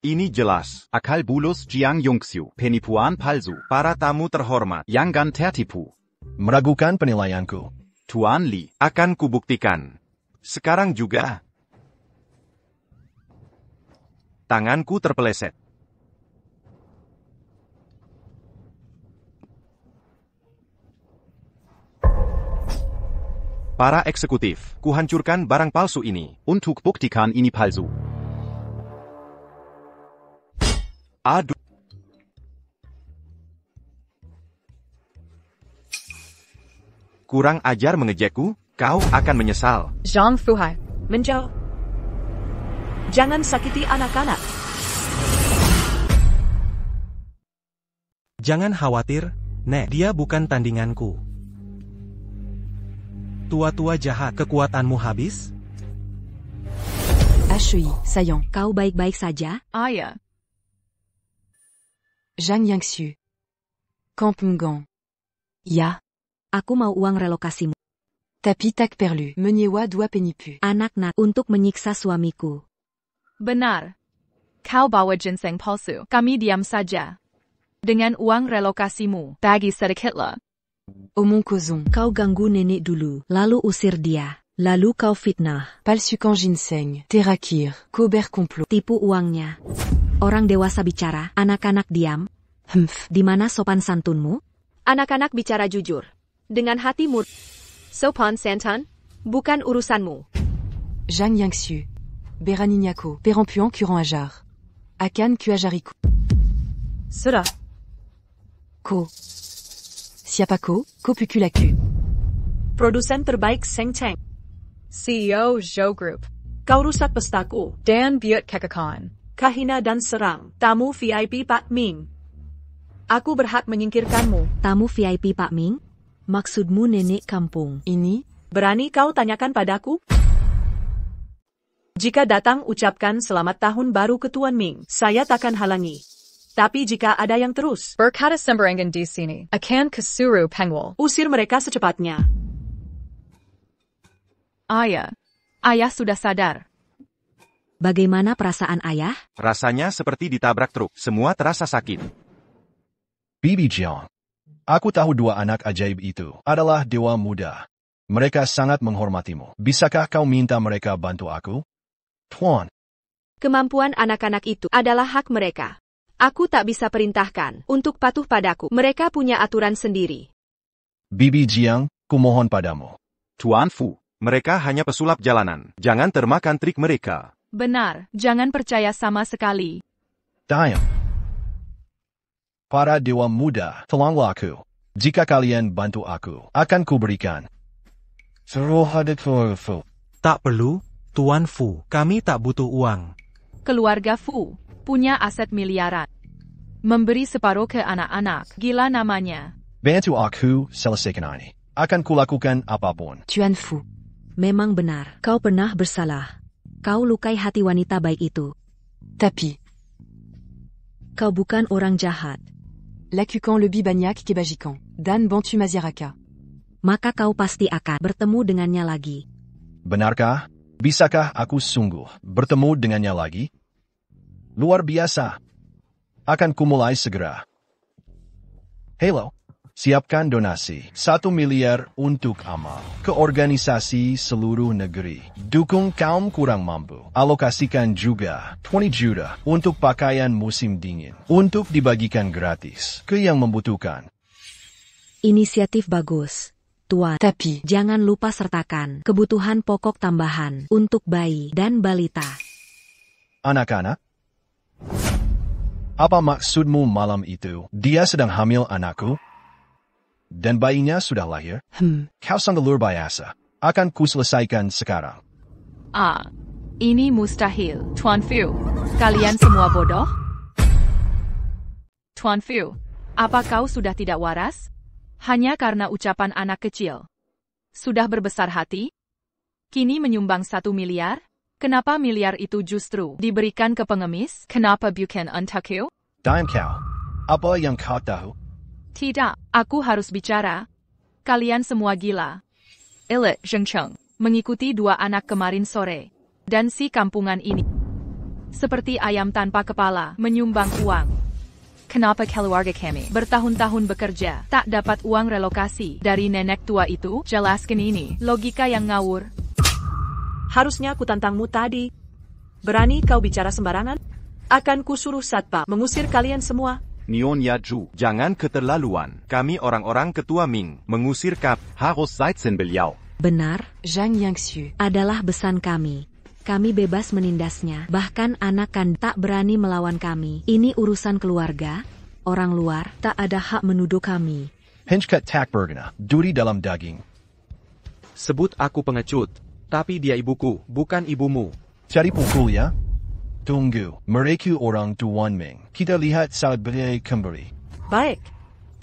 Ini jelas. Akal bulus Jiang Yongxiu. Penipuan palsu. Para tamu terhormat. Jangan tertipu. Meragukan penilaianku. Tuan Li. Akan kubuktikan. Sekarang juga. Tanganku terpeleset. Para eksekutif, kuhancurkan barang palsu ini. Untuk buktikan ini palsu. Aduh. Kurang ajar mengejekku, kau akan menyesal. Zhang Fuhai, menjauh. Jangan sakiti anak-anak. Jangan khawatir, Nek. Dia bukan tandinganku. Tua-tua jahat, kekuatanmu habis? Ashui, Sayan. Kau baik-baik saja? Ayah. Zhang Yangxiu. Kampunggang. Ya. Aku mau uang relokasimu. Tapi tak perlu. Menyewa 2 penipu. Anak-anak untuk menyiksa suamiku. Benar. Kau bawa ginseng palsu. Kami diam saja. Dengan uang relokasimu, bagi sedikitlah. Omong kosong. Kau ganggu nenek dulu, lalu usir dia. Lalu kau fitnah. Palsukan ginseng. Terakir. Kober complot. Tipu uangnya. Orang dewasa bicara, anak-anak diam. Di mana sopan santunmu? Anak-anak bicara jujur. Dengan hati murni. Sopan santan, bukan urusanmu. Zhang Yangxiu. Beranignako. Perempuan curant ajar. Akan kuajariku. Sudah. Ko. Siapa ko? Ko pukulaku. Produsen terbaik Seng Cheng. CEO Zhou Group. Kau rusak pestaku. Dan Butte Kekakan. Kahina dan serang. Tamu VIP Pak Ming. Aku berhak menyingkirkanmu. Tamu VIP Pak Ming? Maksudmu nenek kampung? Ini? Berani kau tanyakan padaku? Jika datang ucapkan selamat tahun baru ke Tuan Ming. Saya takkan halangi. Tapi jika ada yang terus berkata sembarangan di sini, akan kesuruh penguil. Usir mereka secepatnya. Ayah sudah sadar. Bagaimana perasaan ayah? Rasanya seperti ditabrak truk. Semua terasa sakit. Bibi Jiang. Aku tahu dua anak ajaib itu adalah dewa muda. Mereka sangat menghormatimu. Bisakah kau minta mereka bantu aku? Tuan. Kemampuan anak-anak itu adalah hak mereka. Aku tak bisa perintahkan untuk patuh padaku. Mereka punya aturan sendiri. Bibi Jiang, kumohon padamu. Tuan Fu, mereka hanya pesulap jalanan. Jangan termakan trik mereka. Benar, jangan percaya sama sekali. Diam. Para dewa muda, tolonglah aku. Jika kalian bantu aku, akan kuberikan. Suruh hadir Fu. Tak perlu, Tuan Fu. Kami tak butuh uang. Keluarga Fu punya aset miliaran. Memberi separuh ke anak-anak. Gila namanya. Bantu aku selesaikan ini. Akan kulakukan apapun. Tuan Fu. Memang benar, kau pernah bersalah. Kau lukai hati wanita baik itu. Tapi, Kau bukan orang jahat. Lacucan le Bibagnac Kebajikan, Dan Bantu Maziraka. Maka kau pasti akan bertemu dengannya lagi. Benarkah? Bisakah aku sungguh bertemu dengannya lagi? Luar biasa. Akan kumulai segera. Hello. Siapkan donasi 1 miliar untuk amal ke organisasi seluruh negeri. Dukung kaum kurang mampu. Alokasikan juga 20 juta untuk pakaian musim dingin. Untuk dibagikan gratis ke yang membutuhkan. Inisiatif bagus, Tuan. Tapi, jangan lupa sertakan kebutuhan pokok tambahan untuk bayi dan balita. Anak-anak? Apa maksudmu malam itu? Dia sedang hamil anakku? Dan bayinya sudah lahir? Kau sungguh luar biasa. Akan kuselesaikan sekarang. Ini mustahil, Tuan Fu. Kalian semua bodoh? Tuan Fu, apa kau sudah tidak waras? Hanya karena ucapan anak kecil. Sudah berbesar hati? Kini menyumbang 1 miliar? Kenapa miliar itu justru diberikan ke pengemis? Kenapa bukan untukku? Diam kau. Apa yang kau tahu? Tidak, aku harus bicara. Kalian semua gila. Elit Zhengcheng mengikuti 2 anak kemarin sore. Dan si kampungan ini seperti ayam tanpa kepala menyumbang uang. Kenapa keluarga kami bertahun-tahun bekerja tak dapat uang relokasi dari nenek tua itu? Jelaskan ini, logika yang ngawur. Harusnya ku tantangmu tadi. Berani kau bicara sembarangan? Akan kusuruh satpam mengusir kalian semua. Nyonya Zhu, jangan keterlaluan. Kami orang-orang ketua Ming. Mengusir kap. Harus Seitzen beliau. Benar, Zhang Yangxiu adalah besan kami. Kami bebas menindasnya. Bahkan anak kan tak berani melawan kami. Ini urusan keluarga. Orang luar tak ada hak menuduh kami. Hinchkat tak berguna. Duri dalam daging. Sebut aku pengecut. Tapi dia ibuku, bukan ibumu. Cari pukul ya? Tunggu, mereka orang Tuan Ming. Kita lihat saat beliau kembali. Baik.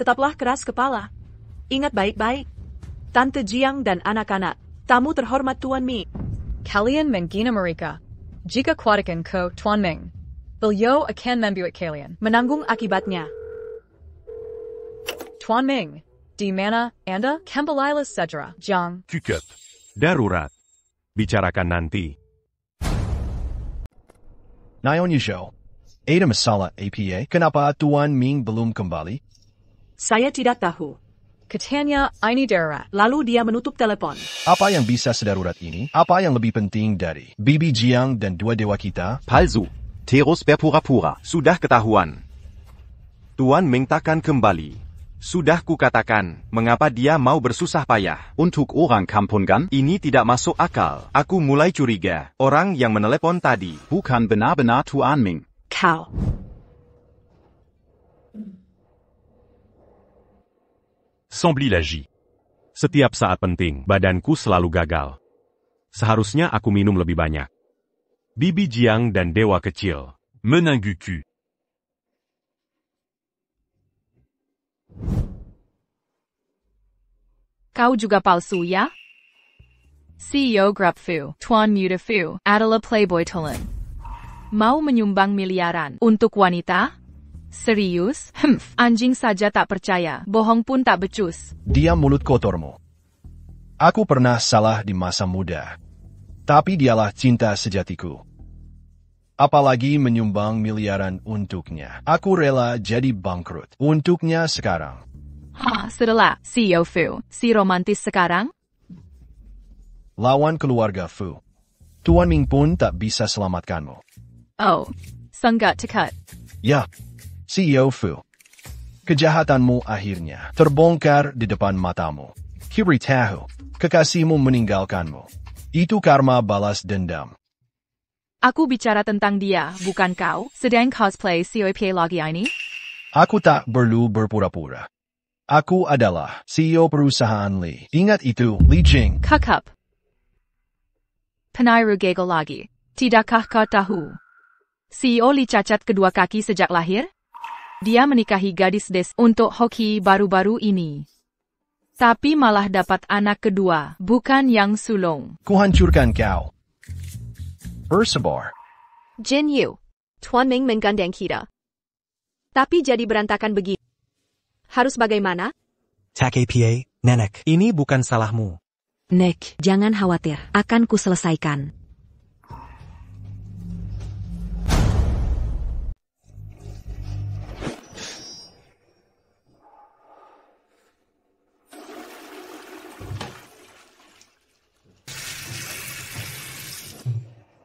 Tetaplah keras kepala. Ingat baik-baik. Tante Jiang dan anak-anak. Tamu terhormat Tuan Ming. Kalian menghina mereka. Jika kuatkan ko Tuan Ming, beliau akan membuat kalian menanggung akibatnya. Tuan Ming, di mana Anda? Kembalilah segera, Jiang. Cukup. Darurat. Bicarakan nanti. Nyonya Zhou, ada masalah APA? Kenapa Tuan Ming belum kembali? Saya tidak tahu. Katanya ini darurat. Lalu dia menutup telepon. Apa yang bisa sedarurat ini? Apa yang lebih penting dari Bibi Jiang dan 2 dewa kita? Palsu. Terus berpura-pura. Sudah ketahuan. Tuan Ming takkan kembali. Sudah kukatakan, mengapa dia mau bersusah payah? Untuk orang kampungan? Ini tidak masuk akal. Aku mulai curiga. Orang yang menelepon tadi bukan benar-benar Tuan Ming. Kau. Sembli lagi. Setiap saat penting, badanku selalu gagal. Seharusnya aku minum lebih banyak. Bibi Jiang dan dewa kecil. Menangguku. Kau juga palsu ya? CEO Grup Fu, Tuan Muda Fu, adalah playboy Tolan. Mau menyumbang miliaran untuk wanita? Serius? Anjing saja tak percaya, bohong pun tak becus. Diam mulut kotormu. Aku pernah salah di masa muda. Tapi dialah cinta sejatiku. Apalagi menyumbang miliaran untuknya. Aku rela jadi bangkrut untuknya sekarang. Setelah CEO Fu, si romantis sekarang? Lawan keluarga Fu. Tuan Ming pun tak bisa selamatkanmu. Oh, sanggat tekat. Ya, CEO Fu. Kejahatanmu akhirnya terbongkar di depan matamu. Kiri tahu, kekasihmu meninggalkanmu. Itu karma balas dendam. Aku bicara tentang dia, bukan kau. Sedang cosplay COP lagi ini? Aku tak perlu berpura-pura. Aku adalah CEO perusahaan Li. Ingat itu, Li Jing. Kakap. Penairu gagal lagi. Tidakkah kau tahu? CEO Li cacat kedua kaki sejak lahir? Dia menikahi gadis des untuk hoki baru-baru ini. Tapi malah dapat anak kedua, bukan yang sulung. Kuhancurkan kau. Bersabar. Jin Yu. Tuan Ming menggandeng kita. Tapi jadi berantakan begini. Harus bagaimana? Tak apa, Nenek. Ini bukan salahmu. Nek, jangan khawatir, akan kuselesaikan.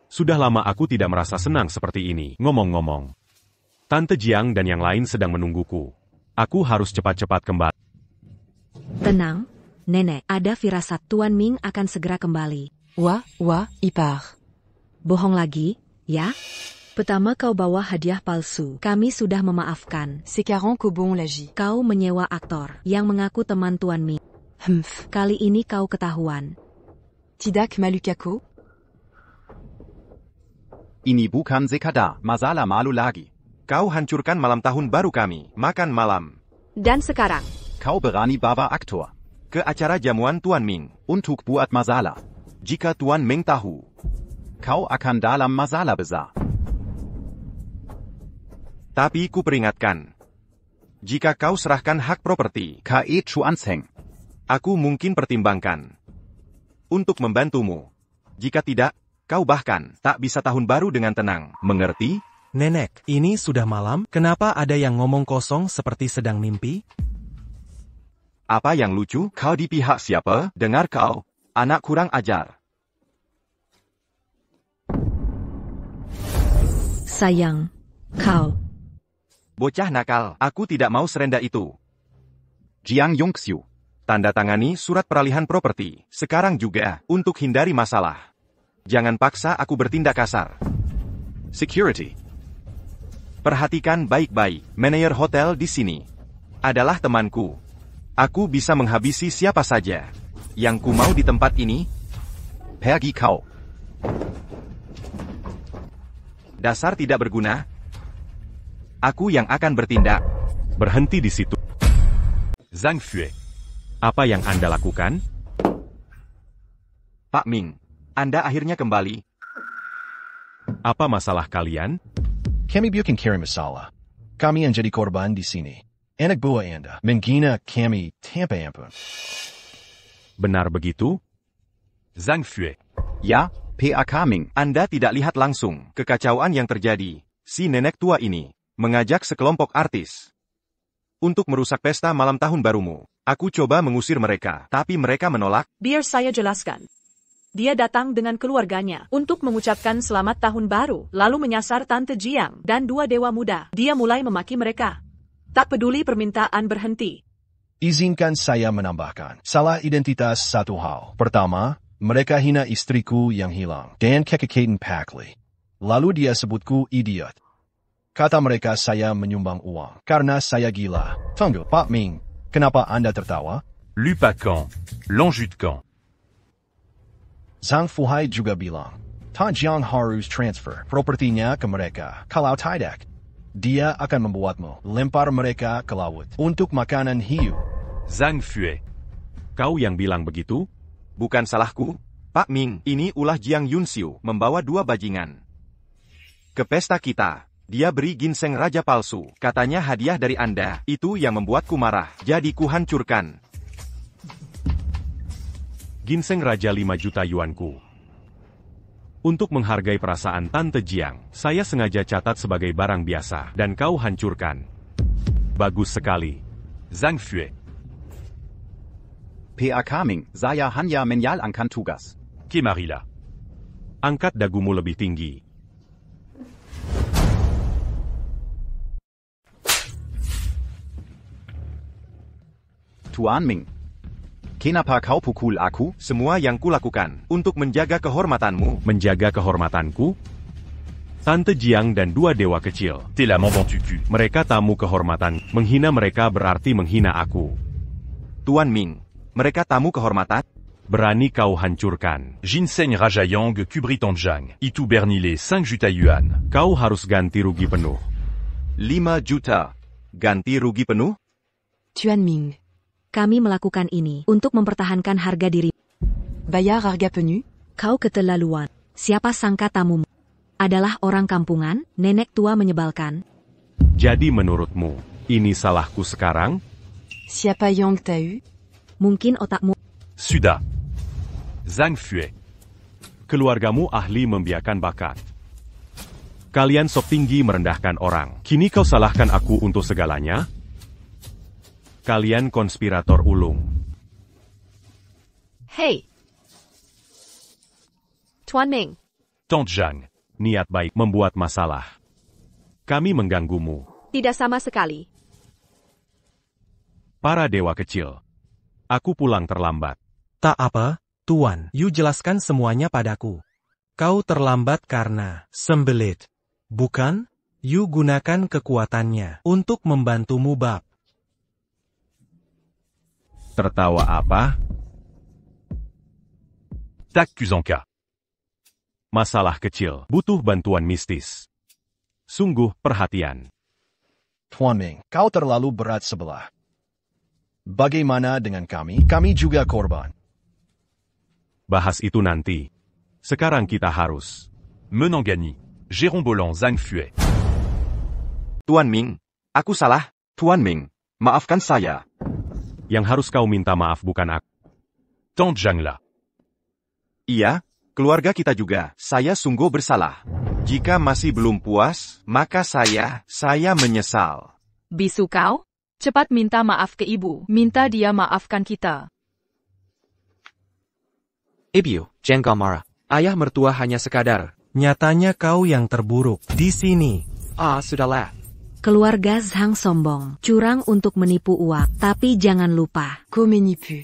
Sudah lama aku tidak merasa senang seperti ini. Ngomong-ngomong, Tante Jiang dan yang lain sedang menungguku. Aku harus cepat-cepat kembali. Tenang, Nenek, ada firasat Tuan Ming akan segera kembali. Wah, ipar. Bohong lagi, ya? Pertama kau bawa hadiah palsu. Kami sudah memaafkan. C'est 40 qu'au bon lagi. Kau menyewa aktor yang mengaku teman Tuan Ming. Kali ini kau ketahuan. Tidak malukako? Ini bukan sekadar masalah malu lagi. Kau hancurkan malam tahun baru kami, makan malam. Dan sekarang? Kau berani bawa aktor ke acara jamuan Tuan Ming untuk buat masalah. Jika Tuan Ming tahu, kau akan dalam masalah besar. Tapi ku peringatkan, jika kau serahkan hak properti ke Chuan Seng, aku mungkin pertimbangkan untuk membantumu. Jika tidak, kau bahkan tak bisa tahun baru dengan tenang. Mengerti? Nenek, ini sudah malam, kenapa ada yang ngomong kosong seperti sedang mimpi? Apa yang lucu? Kau di pihak siapa? Dengar kau, anak kurang ajar. Sayang, kau. Bocah nakal, aku tidak mau serendah itu. Jiang Yongxiu. Tanda tangani surat peralihan properti, sekarang juga, untuk hindari masalah. Jangan paksa aku bertindak kasar. Security. Perhatikan baik-baik, manajer hotel di sini adalah temanku. Aku bisa menghabisi siapa saja yang ku mau di tempat ini. Pergi kau. Dasar tidak berguna. Aku yang akan bertindak. Berhenti di situ. Zhang Fue. Apa yang Anda lakukan? Pak Ming, Anda akhirnya kembali. Apa masalah kalian? Kami bukan cari masalah. Kami yang jadi korban di sini. Anak buah Anda menghina kami tanpa ampun. Benar begitu? Zhang Fue. Ya, PAK Ming. Anda tidak lihat langsung kekacauan yang terjadi. Si nenek tua ini mengajak sekelompok artis untuk merusak pesta malam tahun barumu. Aku coba mengusir mereka, tapi mereka menolak. Biar saya jelaskan. Dia datang dengan keluarganya untuk mengucapkan selamat tahun baru, lalu menyasar Tante Jiang dan dua dewa muda. Dia mulai memaki mereka. Tak peduli permintaan berhenti. Izinkan saya menambahkan. Salah identitas satu hal. Pertama, mereka hina istriku yang hilang dan kekekatan Pak Li. Lalu dia sebutku idiot. Kata mereka saya menyumbang uang karena saya gila. Tunggu, Pak Ming, kenapa Anda tertawa? Lupacan, Longjutcan. Zhang Fuhai juga bilang, Tan Jiang harus transfer propertinya ke mereka. Kalau tidak, dia akan membuatmu lempar mereka ke laut untuk makanan hiu. Zhang Fue. Kau yang bilang begitu? Bukan salahku. Pak Ming, ini ulah Jiang Yunxiu membawa 2 bajingan ke pesta kita. Dia beri ginseng raja palsu. Katanya hadiah dari Anda. Itu yang membuatku marah. Jadi ku hancurkan. Ginseng raja 5 juta yuanku. Untuk menghargai perasaan Tante Jiang, saya sengaja catat sebagai barang biasa. Dan kau hancurkan. Bagus sekali. Zhang Fue. PAK Ming, saya hanya menyalahkan tugas. Marila. Angkat dagumu lebih tinggi. Tuan Ming, kenapa kau pukul aku? Semua yang kulakukan untuk menjaga kehormatanmu. Menjaga kehormatanku? Tante Jiang dan 2 dewa kecil. T'es la maman tutu. Mereka tamu kehormatan. Menghina mereka berarti menghina aku. Tuan Ming, mereka tamu kehormatan? Berani kau hancurkan. Ginseng Raja Yang Kubri Tongjang. Itu bernilai 5 juta yuan. Kau harus ganti rugi penuh. 5 juta. Ganti rugi penuh? Tuan Ming. Kami melakukan ini untuk mempertahankan harga diri. Bayar harga penuh? Kau keterlaluan. Siapa sangka tamumu adalah orang kampungan, nenek tua menyebalkan. Jadi menurutmu, ini salahku sekarang? Siapa yang tahu? Mungkin otakmu. Sudah. Zhang Fue. Keluargamu ahli membiarkan bakat. Kalian sok tinggi merendahkan orang. Kini kau salahkan aku untuk segalanya? Kalian konspirator ulung. Hey. Tuan Ming. Tante Jiang. Niat baik membuat masalah. Kami mengganggumu. Tidak sama sekali. Para dewa kecil. Aku pulang terlambat. Tak apa, Tuan. You jelaskan semuanya padaku. Kau terlambat karena sembelit. Bukan? You gunakan kekuatannya untuk membantumu bab. Tertawa apa? Tak Kuzanka. Masalah kecil, butuh bantuan mistis. Sungguh perhatian. Tuan Ming, kau terlalu berat sebelah. Bagaimana dengan kami? Kami juga korban. Bahas itu nanti. Sekarang kita harus. Menangani. Gerombolan Zhang Fue. Tuan Ming, aku salah. Tuan Ming, maafkan saya. Yang harus kau minta maaf bukan aku. Tante Jiang lah. Iya, keluarga kita juga. Saya sungguh bersalah. Jika masih belum puas, maka saya menyesal. Bisu kau? Cepat minta maaf ke ibu. Minta dia maafkan kita. Ibu, jangan marah. Ayah mertua hanya sekadar. Nyatanya kau yang terburuk di sini. Sudahlah. Keluarga Zhang sombong, curang untuk menipu uang. Tapi jangan lupa,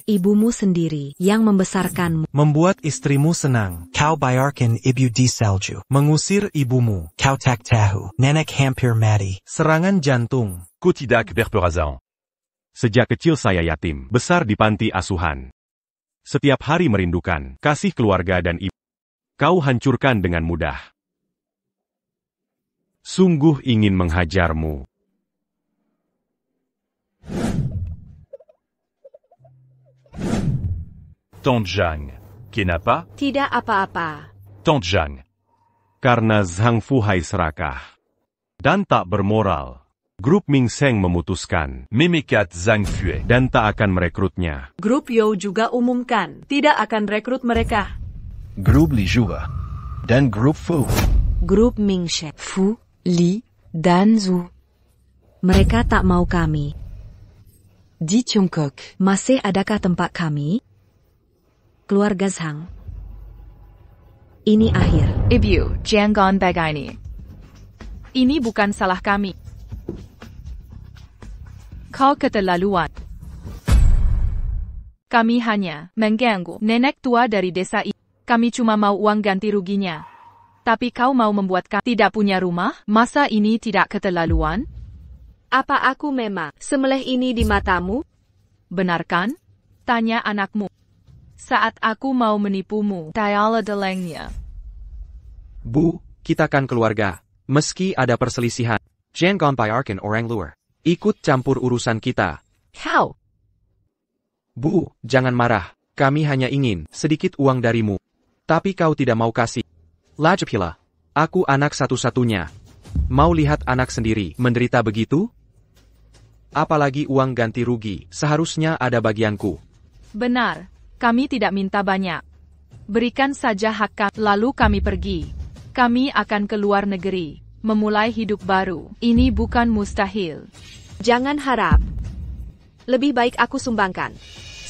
ibumu sendiri yang membesarkanmu. Membuat istrimu senang. Kau bayarkan ibu di salju. Mengusir ibumu. Kau tak tahu. Nenek hampir mati. Serangan jantung. Ku tidak berperasaan. Sejak kecil saya yatim, besar di panti asuhan. Setiap hari merindukan kasih keluarga dan ibu. Kau hancurkan dengan mudah. Sungguh ingin menghajarmu. Tante Jiang. Kenapa? Tidak apa-apa. Tante Jiang. Karena Zhang Fuhai serakah. Dan tak bermoral. Grup Ming Seng memutuskan. Memecat Zhang Fue. Dan tak akan merekrutnya. Grup Yo juga umumkan. Tidak akan rekrut mereka. Grup Li juga. Dan grup Fu. Grup Ming She. Fu, Li, dan Zhu. Mereka tak mau kami. Di Tiongkok. Masih adakah tempat kami? Keluarga Zhang. Ini akhir. Ibu, jangan begini. Ini bukan salah kami. Kau keterlaluan. Kami hanya mengganggu nenek tua dari desa ini. Kami cuma mau uang ganti ruginya. Tapi kau mau membuat kami tidak punya rumah? Masa ini tidak keterlaluan? Apa aku memang semeleh ini di matamu? Benarkan? Tanya anakmu. Saat aku mau menipumu, Tiala delengnya. Bu, kita kan keluarga. Meski ada perselisihan, jangan biarkan orang luar ikut campur urusan kita. Kau. Bu, jangan marah. Kami hanya ingin sedikit uang darimu. Tapi kau tidak mau kasih. Lajapila. Aku anak satu-satunya. Mau lihat anak sendiri menderita begitu? Apalagi uang ganti rugi, seharusnya ada bagianku. Benar, kami tidak minta banyak. Berikan saja hak kami, lalu kami pergi. Kami akan ke luar negeri, memulai hidup baru. Ini bukan mustahil. Jangan harap. Lebih baik aku sumbangkan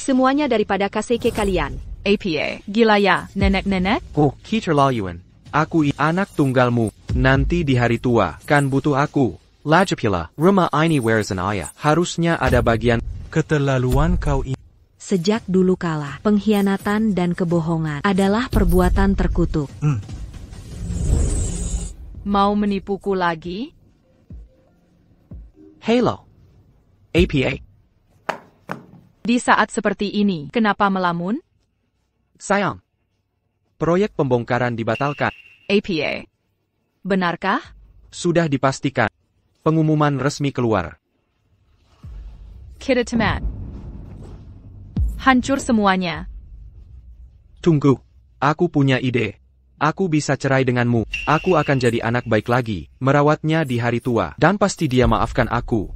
semuanya daripada kasih ke kalian. APA, gila ya, nenek-nenek? Oh, keterlaluan. Aku anak tunggalmu. Nanti di hari tua, kan butuh aku. Lajapila, rumah ini warisan ayah. Harusnya ada bagian. Keterlaluan kau ini. Sejak dulu kala, pengkhianatan dan kebohongan adalah perbuatan terkutuk. Mau menipuku lagi? Halo. APA. Di saat seperti ini, kenapa melamun? Sayang. Proyek pembongkaran dibatalkan. APA. Benarkah? Sudah dipastikan. Pengumuman resmi keluar. Kita temat. Hancur semuanya. Tunggu. Aku punya ide. Aku bisa cerai denganmu. Aku akan jadi anak baik lagi, merawatnya di hari tua, dan pasti dia maafkan aku.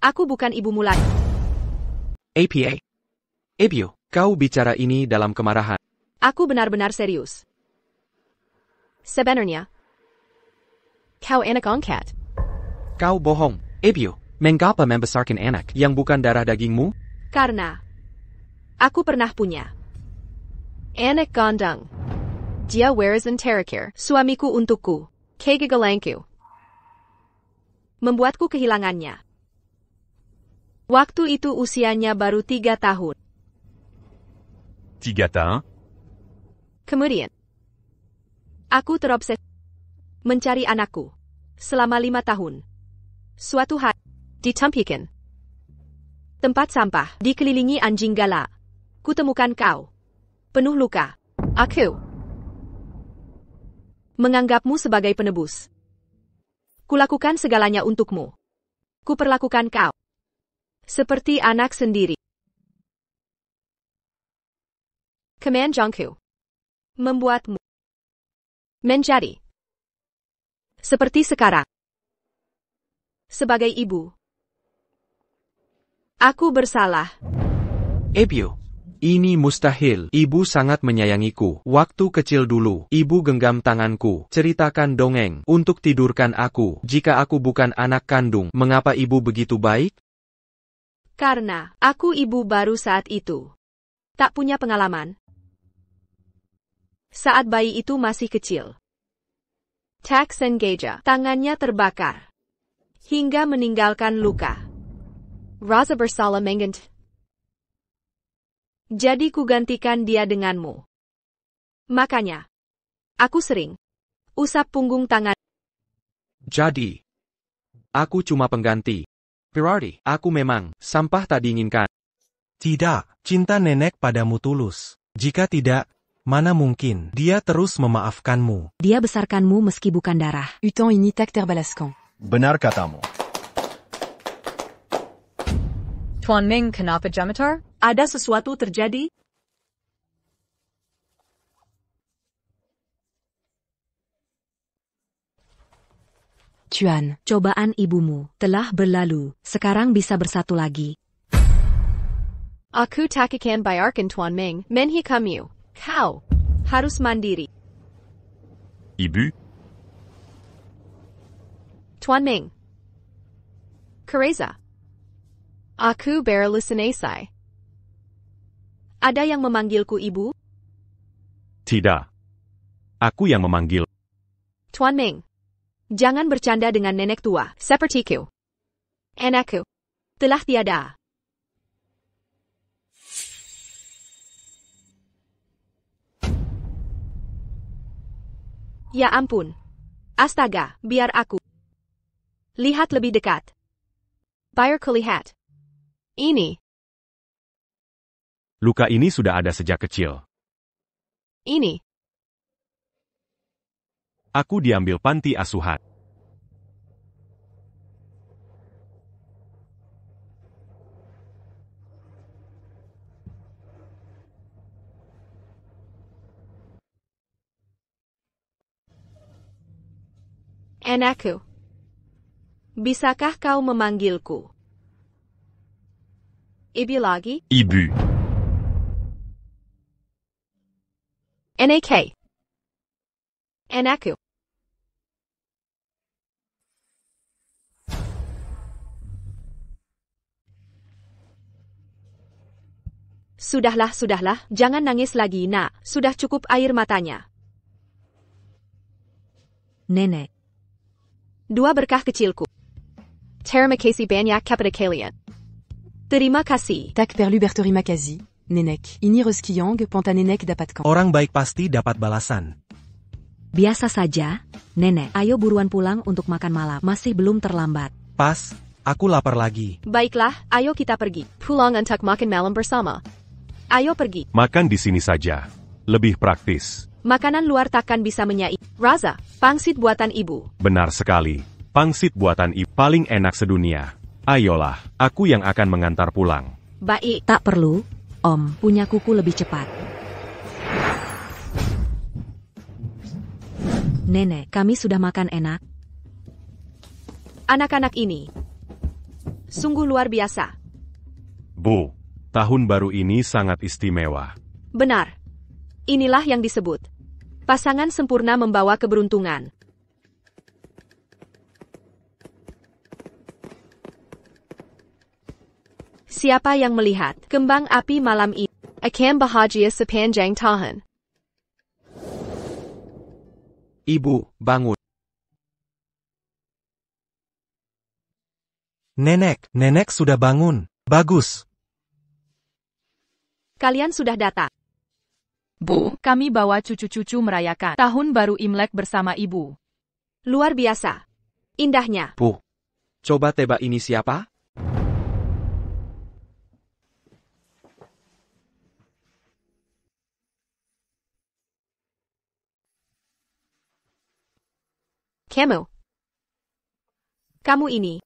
Aku bukan ibumu lagi. APA. Ebio, kau bicara ini dalam kemarahan. Aku benar-benar serius. Sebenarnya, kau anak angkat. Kau bohong, Ebio. Mengapa membesarkan anak yang bukan darah dagingmu? Karena aku pernah punya anak kandung. Dia warisan terakhir suamiku untukku. Kegagalanku membuatku kehilangannya. Waktu itu usianya baru 3 tahun. 3 tahun? Kemudian, aku terobsesi mencari anakku selama 5 tahun. Suatu hari, ditempikan tempat sampah, dikelilingi anjing galak. Kutemukan kau, penuh luka. Aku menganggapmu sebagai penebus. Kulakukan segalanya untukmu. Kuperlakukan kau seperti anak sendiri. Kemanjangku membuatmu menjadi seperti sekarang. Sebagai ibu, aku bersalah. Ebio, ini mustahil. Ibu sangat menyayangiku. Waktu kecil dulu, ibu genggam tanganku, ceritakan dongeng untuk tidurkan aku. Jika aku bukan anak kandung, mengapa ibu begitu baik? Karena aku ibu baru saat itu. Tak punya pengalaman. Saat bayi itu masih kecil. Tax Engaja, tangannya terbakar hingga meninggalkan luka. Raza bersalah mengent. Jadi ku gantikan dia denganmu. Makanya, aku sering usap punggung tangan. Jadi, aku cuma pengganti. Berarti, aku memang sampah tak diinginkan. Tidak, cinta nenek padamu tulus. Jika tidak, mana mungkin dia terus memaafkanmu. Dia besarkanmu meski bukan darah. Utan ini tak terbalaskan. Benar katamu. Tuan Ming, kenapa jamatar? Ada sesuatu terjadi? Tuan, cobaan ibumu telah berlalu. Sekarang bisa bersatu lagi. Aku tak akan bayarkan Tuan Ming menghikamu. Kau harus mandiri. Ibu? Tuan Ming. Kereza. Aku berlusanasai. Ada yang memanggilku ibu? Tidak. Aku yang memanggil. Tuan Ming. Jangan bercanda dengan nenek tua, sepertiku. Anakku telah tiada. Ya ampun. Astaga, biar aku lihat lebih dekat. Biar kulihat. Ini. Luka ini sudah ada sejak kecil. Ini. Aku diambil panti asuhan. Anakku. Bisakah kau memanggilku Ibu lagi? Ibu. NAK. Anakku. Sudahlah, jangan nangis lagi, nak. Sudah cukup air matanya. Nenek. 2 berkah kecilku. Terima kasih banyak kepada kalian. Terima kasih. Tak perlu berterima kasih, Nenek. Ini rezeki ponta Nenek dapatkan. Orang baik pasti dapat balasan. Biasa saja, Nenek. Ayo buruan pulang untuk makan malam. Masih belum terlambat. Pas, aku lapar lagi. Baiklah, ayo kita pergi. Pulang untuk makan malam bersama. Ayo pergi. Makan di sini saja. Lebih praktis. Makanan luar takkan bisa menyai. Raza, pangsit buatan ibu. Benar sekali. Pangsit buatan ibu paling enak sedunia. Ayolah, aku yang akan mengantar pulang. Baik. Tak perlu, Om. Punya kuku lebih cepat. Nenek, kami sudah makan enak. Anak-anak ini sungguh luar biasa. Bu, tahun baru ini sangat istimewa. Benar. Inilah yang disebut pasangan sempurna membawa keberuntungan. Siapa yang melihat kembang api malam ini akan bahagia sepanjang tahun. Ibu, bangun. Nenek sudah bangun. Bagus. Kalian sudah datang. Bu, kami bawa cucu-cucu merayakan Tahun Baru Imlek bersama Ibu. Luar biasa. Indahnya. Bu, coba tebak ini siapa? Kamu ini